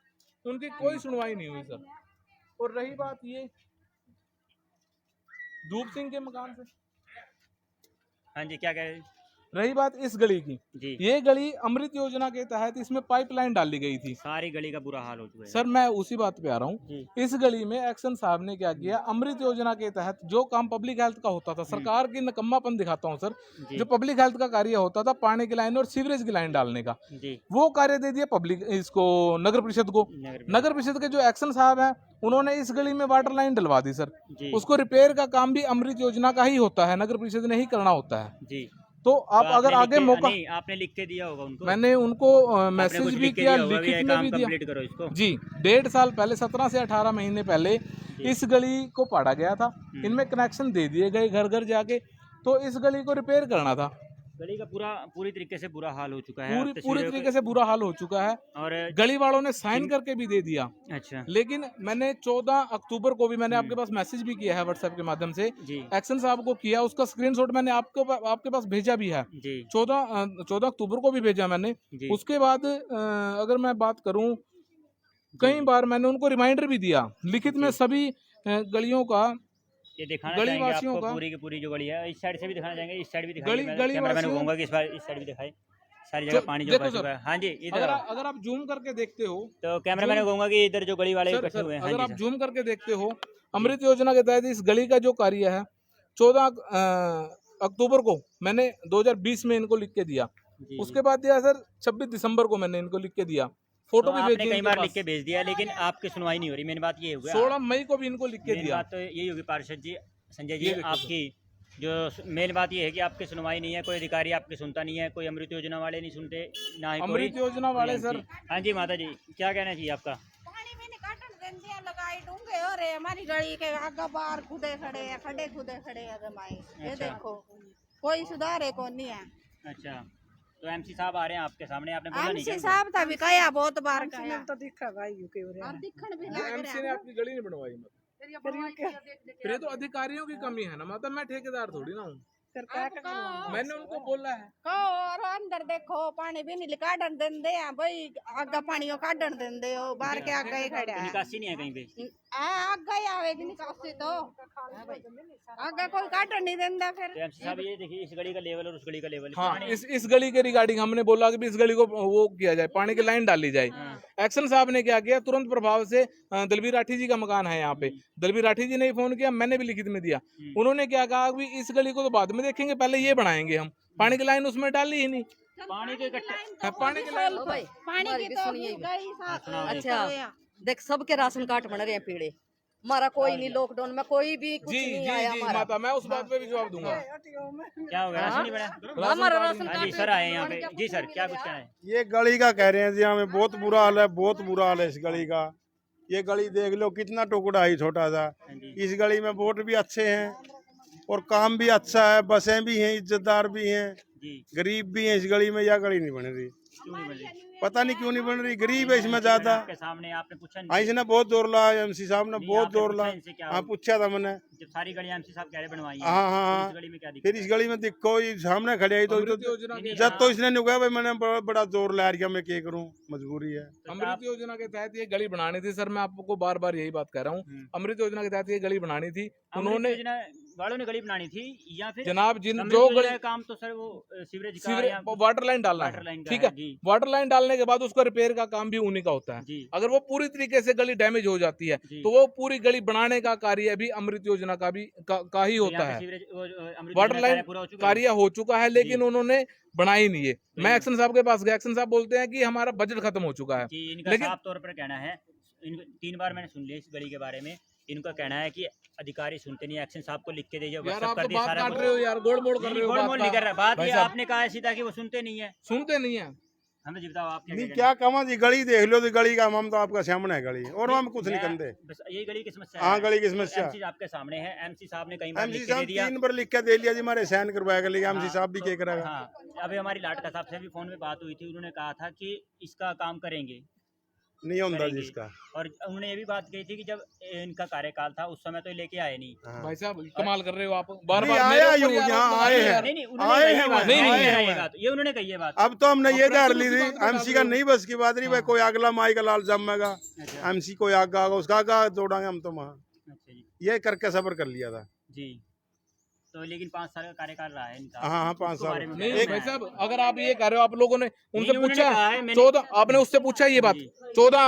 उनकी कोई सुनवाई नहीं हुई सर। और रही बात ये धूप सिंह के मकान से, हाँ जी क्या कह रहे हैं? रही बात इस गली की, जी ये गली अमृत योजना के तहत इसमें पाइपलाइन डाली गई थी सारी गली का बुरा हाल हो चुका है सर। मैं उसी बात पे आ रहा हूँ। जी इस गली में एक्शन साहब ने क्या किया, अमृत योजना के तहत जो काम पब्लिक हेल्थ का होता था, सरकार की नकम्मापन दिखाता हूँ सर, जी जो पब्लिक हेल्थ का कार्य होता था पानी की लाइन और सीवरेज की लाइन डालने का, जी वो कार्य दे दिया पब्लिक इसको नगर परिषद को। नगर परिषद के जो एक्शन साहब हैं उन्होंने इस गली में वाटर लाइन डलवा दी सर। जी उसको रिपेयर का काम भी अमृत योजना का ही होता है, नगर परिषद ने ही करना होता है। जी तो आप तो अगर आपने आगे लिख के- मौका, नहीं आपने लिख के दिया होगा उनको? मैंने उनको आपने मैसेज कुछ भी लिख के किया, दिया होगा, लिखित ये में काम भी दिया कंप्लीट करो इसको। जी। 1.5 साल पहले 17 से 18 महीने पहले इस गली को पाड़ा गया था, इनमें कनेक्शन दे दिए गए घर घर जाके, तो इस गली को रिपेयर करना था। गली का पूरी तरीके से बुरा हाल हो चुका है। पूरी तस्वीरें तरीके से बुरा हाल हो चुका है। और गली वालों ने साइन करके भी दे दिया, अच्छा लेकिन मैंने 14 अक्टूबर को भी मैंने आपके पास मैसेज भी किया है व्हाट्सएप के माध्यम से, जी एक्शन साहब को किया, उसका स्क्रीनशॉट मैंने आपके पास भेजा भी है। जी 14 अक्टूबर को भी भेजा मैंने। जी उसके बाद अगर मैं बात करूं, कई बार मैंने उनको रिमाइंडर भी दिया लिखित में, सभी गलियों का। ये दिखाना गली चाहेंगे वासियों आपको का- पूरी की पूरी जो गली है, इस साइड से भी दिखाना चाहेंगे, इस साइड भी गली दिखाएंगे। कैमरामैन को वासियों- कहूंगा कि इस बार इस साइड भी दिखाए, सारी जगह पानी जो देखो भर सर, चुका है। हाँ जी इधर अगर आओ। अगर आप जूम करके देखते हो, तो कैमरामैन को कहूंगा कि इधर जो गली वाले सर, इकट्ठे सर, हुए हैं। अगर हाँ आप जी जूम करके देखते हो, अमृत योजना के तहत इस गली का जो कार्य है 14 अक्टूबर को मैंने 2020 में इनको लिख के दिया। जी, उसके बाद दिया सर 26 दिसंबर को मैंने इनको लिख के दिया, फोटो तो भी आपने भेजी कई इनके बार पास। लिख के भेज दिया, लेकिन आपकी सुनवाई नहीं हो रही। मेन बात ये हुआ 16 मई को भी इनको लिख के मेन दिया। बात तो यही होगी पार्षद जी, संजय जी, ये देखो आपकी जो मेन बात ये है कि आपकी सुनवाई नहीं है, कोई अधिकारी आपकी सुनता नहीं है, कोई अमृत योजना वाले नहीं सुनते, ना ही अमृत योजना वाले सर, हाँ जी माता जी क्या कहना चाहिए आपका? पानी भी नहीं काटन देंगे, लगाई डूंगे और हमारी गली के आगे बाहर खुदे खड़े हैं, खड़े हैं जमाई। ये अच्छा। देखो कोई सुधार है कौन नहीं है। अच्छा तो एमसी साहब आ रहे हैं आपके सामने, आपने बोला नहीं एमसी क्या? साहब था भी कया बहुत बार कया तो दिखा भाई और दिखण भी लग एमसी ने रहा अपनी गली नहीं बनवाई। फिर ये तो अधिकारियों की कमी है ना, मतलब मैं ठेकेदार थोड़ी ना हूँ। मैंने उनको बोला है और अंदर देखो पानी भी नहीं काटन देंदे हैं भाई, आगा पानी काटन देंदे हो, बाहर के आगे ही खड़ा है। निकासी नहीं है कहीं पे? आगे ही आवेगी निकासी तो आगे कोई काटन नहीं देंदा फिर। तो एमसी साहब ये देखिए इस गली का लेवल और उस गली का लेवल। हाँ, इस गली के रिगार्डिंग हमने बोला कि भी इस गली को वो किया जाए, पानी की लाइन डाली जाए। एक्शन साहब ने क्या किया, तुरंत प्रभाव से दलबीर राठी जी का मकान है यहाँ पे, दलबीर राठी जी ने फोन किया, मैंने भी लिखित में दिया। उन्होंने क्या कहा कि इस गली को तो बाद में देखेंगे, पहले ये बनाएंगे हम। पानी की लाइन उसमें डाली ही नहीं। पानी के इकट्ठे हाँ, पानी की लाइन पानी की तो गई साथ। अच्छा देख, सबके राशन कार्ड बन रहे हैं पीड़े, हमारा कोई नहीं, लॉकडाउन में कोई भी कुछ जी नहीं जी आया जी हमारा। माता, मैं उस बात पे भी जवाब दूंगा। क्या हो गया, राशन नहीं बना? हमारा राशन हाँ जी कार्ड सर आए यहाँ पे। जी सर क्या कुछ कहना है? ये गली का कह रहे हैं जी, हमें बहुत बुरा हाल है, बहुत बुरा हाल है इस गली का। ये गली देख लो कितना टुकड़ा है छोटा सा। हाँ जी इस गली में वोट भी अच्छे हैं और काम भी अच्छा है, बसें भी हैं, इज्जतदार भी हैं, जी गरीब भी हैं इस गली में। यह गली नहीं बन रही, क्यों नहीं बन रही? पता नहीं क्यों नहीं बन रही, गरीब है इसमें ज्यादा। आपके सामने आपने पूछा हाँ, इसने बहुत जोर लाया, एमसी साहब ने नहीं, बहुत आपने जोर पूछा लाया। इनसे क्या हाँ, हो? पूछा था मैंने। जब सारी गलियां एमसी साहब कह रहे बनवाई हैं, हाँ, हाँ, तो हाँ। इस गली में क्या दिक्कत फिर इस गली में दिखो, ये सामने खड़े आई तो अमृत योजना के जब तो इसने नहीं कहा भाई मैंने बड़ा जोर ला रहा, मैं क्या करूँ, मजबूरी है। अमृत योजना के तहत ये गली बनानी थी सर, मैं आपको बार बार यही बात कह रहा हूँ। अमृत योजना के तहत ये गली बनानी थी, अमृत उन्होंने योजना वालों ने गली बनानी थी या फिर जनाब जिन कमेटी जो योजना गली का काम तो सर वो सीवरेज का सीवरेज या वाटर लाइन डालना वाटर है, लाइन का ठीक है, है। जी वाटर लाइन डालने के बाद उसका रिपेयर का काम भी उन्हीं का होता है। जी अगर वो पूरी तरीके से गली डैमेज हो जाती है जी। तो वो पूरी गली बनाने का कार्य भी अमृत योजना का भी का ही तो होता यहाँ पे है। सीवरेज अमृत वाटर योजना का लाइन कार्य पूरा हो चुका है? कार्य हो चुका है लेकिन जी। उन्होंने बनाई नहीं है। मैं जी। एक्शन साहब के पास गया, एक्शन साहब बोलते हैं कि हमारा बजट खत्म हो चुका है। कि इनका लेकिन- साफ तौर पर कहना है, 3 बार मैंने सुन लिया इस गली के बारे में, इनका कहना है कि अधिकारी सुनते नहीं, एक्शन साहब को लिख के दीजिए, यार WhatsApp आप कर तो दिया बात सारा काट कुछ। रहे हो यार, गोड़ मोड़ कर नहीं, रहे हो गोल मोल बात नहीं का। कर रहा, बात भाई ये साहब, आपने कहा है सीधा कि वो सुनते नहीं है। सुनते नहीं है। हमें जी बताओ आप नहीं क्या क्या कमा जी, गली देख लो तो गली का हम तो आपका सामने है गली, और हम कुछ नहीं मैं- करते। बस यही गली की समस्या हाँ है। गली की समस्या। एमसी आपके सामने है, एमसी साहब ने कई बार एमसी लिख के दे साहब दिया। 3 बार लिख के दे लिया जी, हमारे साइन करवाया गली, एमसी हाँ, साहब भी तो- क्या करेगा। हाँ, अभी हमारी लाटका साहब से भी फोन में बात हुई थी, उन्होंने कहा था कि इसका काम करेंगे नहीं होता करेंगे। जिसका। और उन्होंने ये भी बात कही थी कि जब इनका कार्यकाल था उस समय तो ये लेके आए नहीं। हाँ। भाई साहब कमाल कर रहे हो आप, बार नहीं, बार आया मेरे ऊपर यूं, ही आरोप यहाँ लगा आए रहे हैं। यार। नहीं नहीं, उन्होंने आए कही हैं ये बात, वो, नहीं, नहीं नहीं, है आए ये हैं। बात, ये उन्होंने कही ये बात। अब तो हमने ये और धार प्रेस ली उसी थी, बात को एमसी डाल का रही नहीं बस की बात नहीं भाई, कोई अगला माई का लाल जमेगा, अच्छा एमसी कोई आगा आगा उसका आगा जोड़ांगे हम तो वहाँ। अच्छा जी ये करके सबर कर लिया था। जी। तो लेकिन 5 साल का कार्यकाल रहा है इनका। हाँ हाँ 5 उसके साल। बारे में नहीं क्या भाई कहना है? साहब, अगर आप ये कह रहे हो, आप लोगों ने उनसे नहीं, उन्होंने पूछा कहा है, मैंने- 14 आपने उससे पूछा ये बात, जी। 14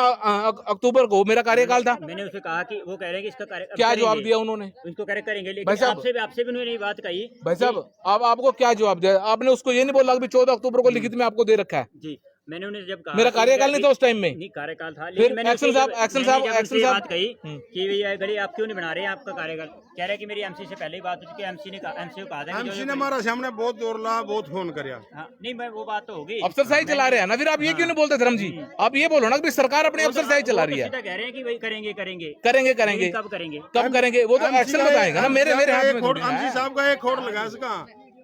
अक्टूबर को मेरा कार्यकाल था, मैंने उसे कहा कि वो कह रहे हैं कि इसका कार्य अब क्या जवाब करेंगे। दिया उन्होंने? उनको करें करेंगे, भाई लेकिन साहब- आपसे भी उन्होंने ये बात कही। भाई साहब आप आपको क्या जवाब दिया? आपने उसको ये नहीं बोला कि 14 अक्टूबर को लिखित में आपको दे रखा है। जी, मैंने उन्हें जब कहा मेरा कि कार्यकाल इनका नहीं था उस टाइम में। नहीं कार्यकाल था, फिर लेकिन मैंने एक्शन उसे साहब- जब- एक्शन मैंने साहब- जब एक्शन उनसे ये साहब- बात कही कि ये गली आप क्यों नहीं बना रहे हैं, आपका कार्यकाल कह रहे हैं कि मेरी एमसी से पहले ही बात हो चुकी है, एमसी को कहा था कि एमसी ने हमारा सामने बहुत जोर ला, बहुत फोन कराया। हाँ, नहीं मैं वो बात तो होगी, अफसरशाही चला रहे हैं ना, फिर आप ये क्यों नहीं बोलते धर्म जी? आप ये बोलो ना कि सरकार अपनी अफसरशाही चला रही है। सीधा कह रहे हैं कि वही करेंगे करेंगे करेंगे करेंगे लेकिन कब करेंगे? कब करेंगे वो तो MC एक्शन का बताएगा ना, मेरे मेरे हाथ में थोड़ी ना एमसी है। साहब का एक खोड़ लगा इसका,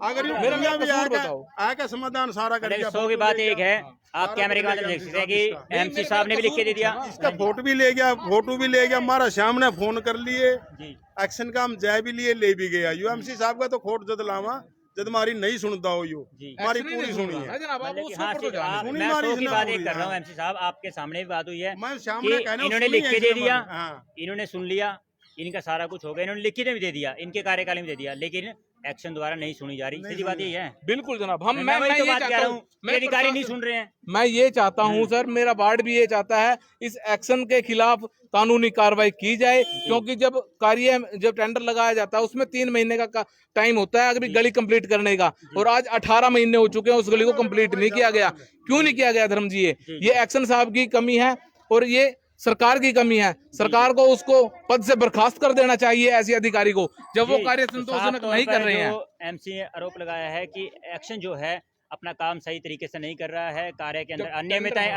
अगर ये मेरा दुनिया भी कसूर आएगा बताओ। आएगा समाधान सारा कर दिया। 100 की बात एक है, आप कैमरे के माध्यम से देख सकते हैं कि एमसी साहब ने भी लिख के दे दिया। इसका फोटो भी ले गया, फोटो भी ले गया, हमारा सामने फोन कर लिए, जी एक्शन का हम जाए भी लिए, ले भी गया। यूएमसी साहब का तो खोट जद लावा जद हमारी नहीं सुनता हो यू, जी। हमारी एक्शन ही पूरी नहीं सुनी सुन रहा है। है जनाब, आप मतलब कि उसके हाँ, ऊपर तो सिर्फ जाने आप- दो। सुनी मैं हमारी 100 की इसने बात पूरी, एक कर रहा हूँ हाँ। एमसी साहब, आपके सामने भी बात हुई है मैं कि सामने कहना इन्होंने सुनी लिख है के दे इसने दिया, हाँ। इन्होंने सुन लिया, इनका सारा कुछ हो गया, इन्होंने लिखित में भी दे दिया, इनके कार्यकाल में दे दिया, लेकिन एक्शन द्वारा नहीं सुनी जा रही। सीधी बात यही है। बिल्कुल जनाब, हम मैं वही तो ये बात कह चाहता रहा हूँ, हूँ कि अधिकारी नहीं सुन रहे हैं। मैं ये चाहता हूँ सर, मेरा वार्ड भी ये चाहता है इस एक्शन के खिलाफ कानूनी कार्रवाई की जाए, क्योंकि जब टेंडर लगाया जाता है उसमें 3 महीने का टाइम होता है अभी गली कंप्लीट करने का, और आज 18 महीने हो चुके हैं उस गली को कंप्लीट नहीं किया गया। क्यों नहीं किया गया धर्म जी? ये एक्शन साहब की कमी है और ये सरकार की कमी है। सरकार को उसको पद से बर्खास्त कर देना चाहिए ऐसे अधिकारी को जब वो जी, कार्य तो संतोषजनक साफ तौर नहीं कर पर रहे हैं। जो एमसी ने आरोप लगाया है कि एक्शन जो है अपना काम सही तरीके से नहीं कर रहा है, कार्य के अंदर जब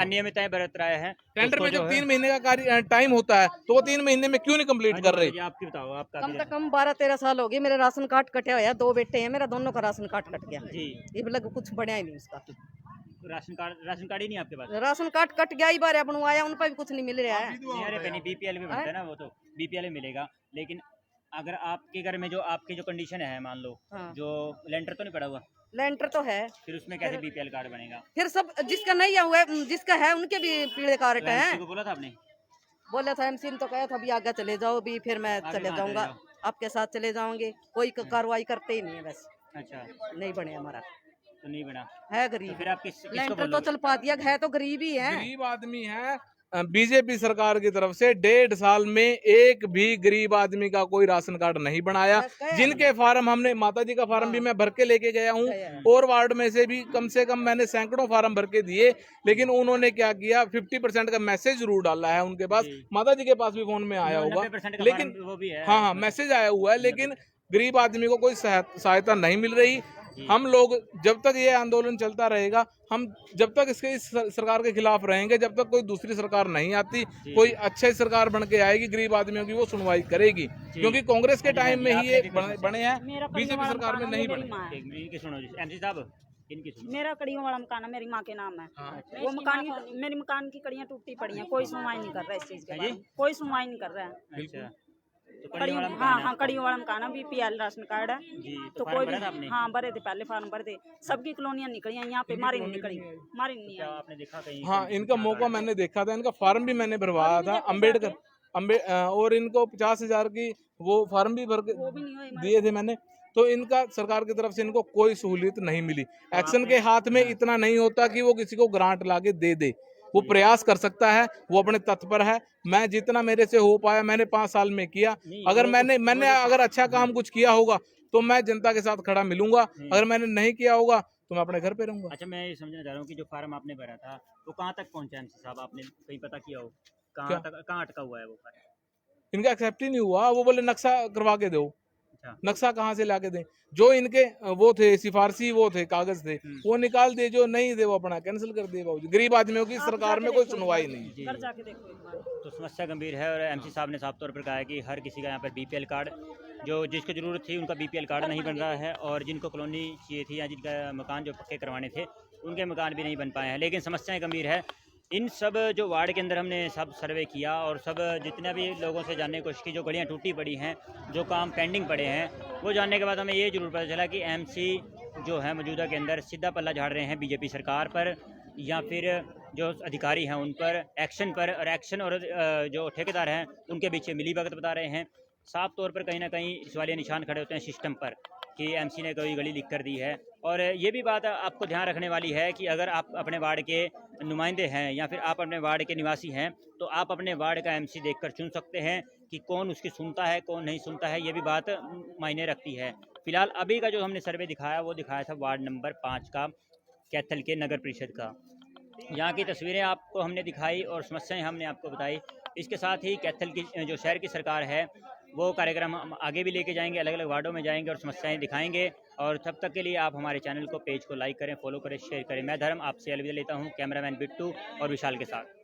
अनियमितताएं बरत रहा है। टेंडर उसको में जो जब है- 3 महीने का कार्य टाइम होता है तो वो 3 महीने में क्यों नहीं कंप्लीट कर रहे? जी, आपकी बताओ, आपका कम से कम 12-13 साल हो गए मेरे राशन कार्ड कटे हुए हैं, 2 बेटे हैं मेरा, दोनों का राशन कार्ड कट गया। जी, ये लग कुछ बढ़िया ही नहीं उसका, राशन कार्ड ही नहीं आपके पास? राशन कार्ड कट गया ही बार अपन आया उन पर भी कुछ नहीं मिल रहा है। नहीं, अरे नहीं, बीपीएल में मिलता है ना, वो तो बीपीएल में मिलेगा, लेकिन अगर आपके घर में जो आपकी जो कंडीशन है, मान लो हाँ। जो लेंटर तो नहीं पड़ा हुआ, लेंटर तो है, फिर उसमें कैसे बीपीएल कार्ड बनेगा? फिर सब जिसका नहीं है हुआ, जिसका है उनके भी पीले कार्ड एमसी हैं। को बोला था आपने? बोला था एमसी ने तो कहा था अभी आगे चले जाओ, भी फिर मैं आगे चले कहाँ जाऊंगा, चले आपके साथ चले जाओगे। कोई कार्रवाई करते ही नहीं है, बस अच्छा, नहीं बने हमारा, तो नहीं बना, है तो गरीब। फिर आप किसको लेंटर तो बोलोगे? चल पा दिया, है तो गरीब ही है। गरीब आदमी है। बीजेपी सरकार की तरफ से 1.5 साल में एक भी गरीब आदमी का कोई राशन कार्ड नहीं बनाया। जिनके फार्म हमने, माता जी का फार्म भी मैं भर के लेके गया हूँ, और वार्ड में से भी कम मैंने सैकड़ों फार्म भर के दिए, लेकिन उन्होंने क्या किया, 50% का मैसेज जरूर डाला है उनके पास। माता जी के पास भी फोन में आया होगा, 90% का लेकिन फार्म वो भी है। हाँ मैसेज आया हुआ है, लेकिन गरीब आदमी को कोई सहायता नहीं मिल रही। हम लोग जब तक ये आंदोलन चलता रहेगा, हम जब तक इस सरकार के खिलाफ रहेंगे, जब तक कोई दूसरी सरकार नहीं आती, कोई अच्छी सरकार बन के आएगी गरीब आदमियों की, वो सुनवाई करेगी। क्योंकि कांग्रेस के टाइम में ही ये बने हैं, बीजेपी सरकार में नहीं बने। इनकी सुनो एमसी साहब, इनकी सुनो। मेरा कड़ियों वाला मकान है, मेरी माँ के नाम है। वो मेरी मकान की कड़ियाँ टूटी पड़ी हैं, कोई सुनवाई नहीं कर रहा है इस चीज के बारे में, कोई सुनवाई नहीं कर रहा है। अच्छा, तो कड़ियों, हाँ कड़ियों वाला मकान है, बीपीएल राशन कार्ड है। जी, तो फार्म कोई भरा भी, था आपने? हाँ भरे थे, पहले फार्म भरे थे, सबकी कॉलोनियाँ निकली हैं, यहाँ पे मारी नहीं निकली, मारी नहीं क्या आई। आपने देखा कहीं? हाँ इनका मौका मैंने देखा था, इनका फार्म भी मैंने भरवाया था। और इनको 50,000 की वो फार्म भी भर के वो भी नहीं हुई हमारे दिए थे मैंने। तो इनका सरकार की तरफ से इनको कोई सहूलियत नहीं मिली। एक्शन के हाथ में इतना नहीं होता कि वो किसी को ग्रांट लाके दे। वो प्रयास कर सकता है, वो अपने तत्पर है। मैं जितना मेरे से हो पाया मैंने 5 साल में किया। अगर मैंने अगर अच्छा काम कुछ किया होगा तो मैं जनता के साथ खड़ा मिलूंगा, अगर मैंने नहीं किया होगा तो मैं अपने घर पे रहूंगा। अच्छा, मैं ये समझना चाह रहा हूँ कि जो फार्म आपने भरा था वो कहाँ तक पहुँचा एमसी साहब, आपने कहीं पता किया हो क्या? कहाँ अटका हुआ है वो फार्म? इनका एक्सेप्ट ही नहीं हुआ। वो बोले नक्शा करवा के दो। अच्छा। नक्शा कहाँ से लाके दें? जो इनके वो थे सिफारसी, वो थे कागज थे, वो निकाल दिए। जो नहीं थे वो अपना कैंसिल कर दिए। बाबूजी, गरीब आदमियों की सरकार में कोई सुनवाई नहीं। घर जाके देखो एक बार। तो समस्या गंभीर है और एमसी साहब ने साफ तौर पर कहा है कि हर किसी का यहाँ पर बीपीएल कार्ड, जो जिसको ज़रूरत थी उनका बीपीएल कार्ड नहीं बन रहा है, और जिनको कॉलोनी चाहिए थी या जिनका मकान जो पक्के करवाने थे उनके मकान भी नहीं बन पाए हैं। लेकिन समस्याएं गंभीर है। इन सब जो वार्ड के अंदर हमने सब सर्वे किया और सब जितने भी लोगों से जानने की कोशिश की, जो गलियाँ टूटी पड़ी हैं, जो काम पेंडिंग पड़े हैं, वो जानने के बाद हमें ये जरूर पता चला कि एमसी जो है मौजूदा के अंदर सीधा पल्ला झाड़ रहे हैं बीजेपी सरकार पर या फिर जो अधिकारी हैं उन पर, एक्शन पर, और एक्शन और जो ठेकेदार हैं उनके पीछे मिलीभगत बता रहे हैं। साफ तौर पर कहीं ना कहीं सवालिया निशान खड़े होते हैं सिस्टम पर कि एमसी ने कोई गली लिख कर दी है। और ये भी बात आपको ध्यान रखने वाली है कि अगर आप अपने वार्ड के नुमाइंदे हैं या फिर आप अपने वार्ड के निवासी हैं तो आप अपने वार्ड का एमसी देखकर चुन सकते हैं कि कौन उसकी सुनता है कौन नहीं सुनता है। ये भी बात मायने रखती है। फिलहाल अभी का जो हमने सर्वे दिखाया वो दिखाया था वार्ड नंबर 5 का, कैथल के नगर परिषद का। यहाँ की तस्वीरें आपको हमने दिखाई और समस्याएं हमने आपको बताई। इसके साथ ही कैथल की जो शहर की सरकार है वो कार्यक्रम हम आगे भी लेके जाएंगे, अलग अलग वार्डों में जाएंगे और समस्याएं दिखाएंगे। और तब तक के लिए आप हमारे चैनल को, पेज को लाइक करें, फॉलो करें, शेयर करें। मैं धर्म आपसे अलविदा लेता हूँ, कैमरामैन बिट्टू और विशाल के साथ।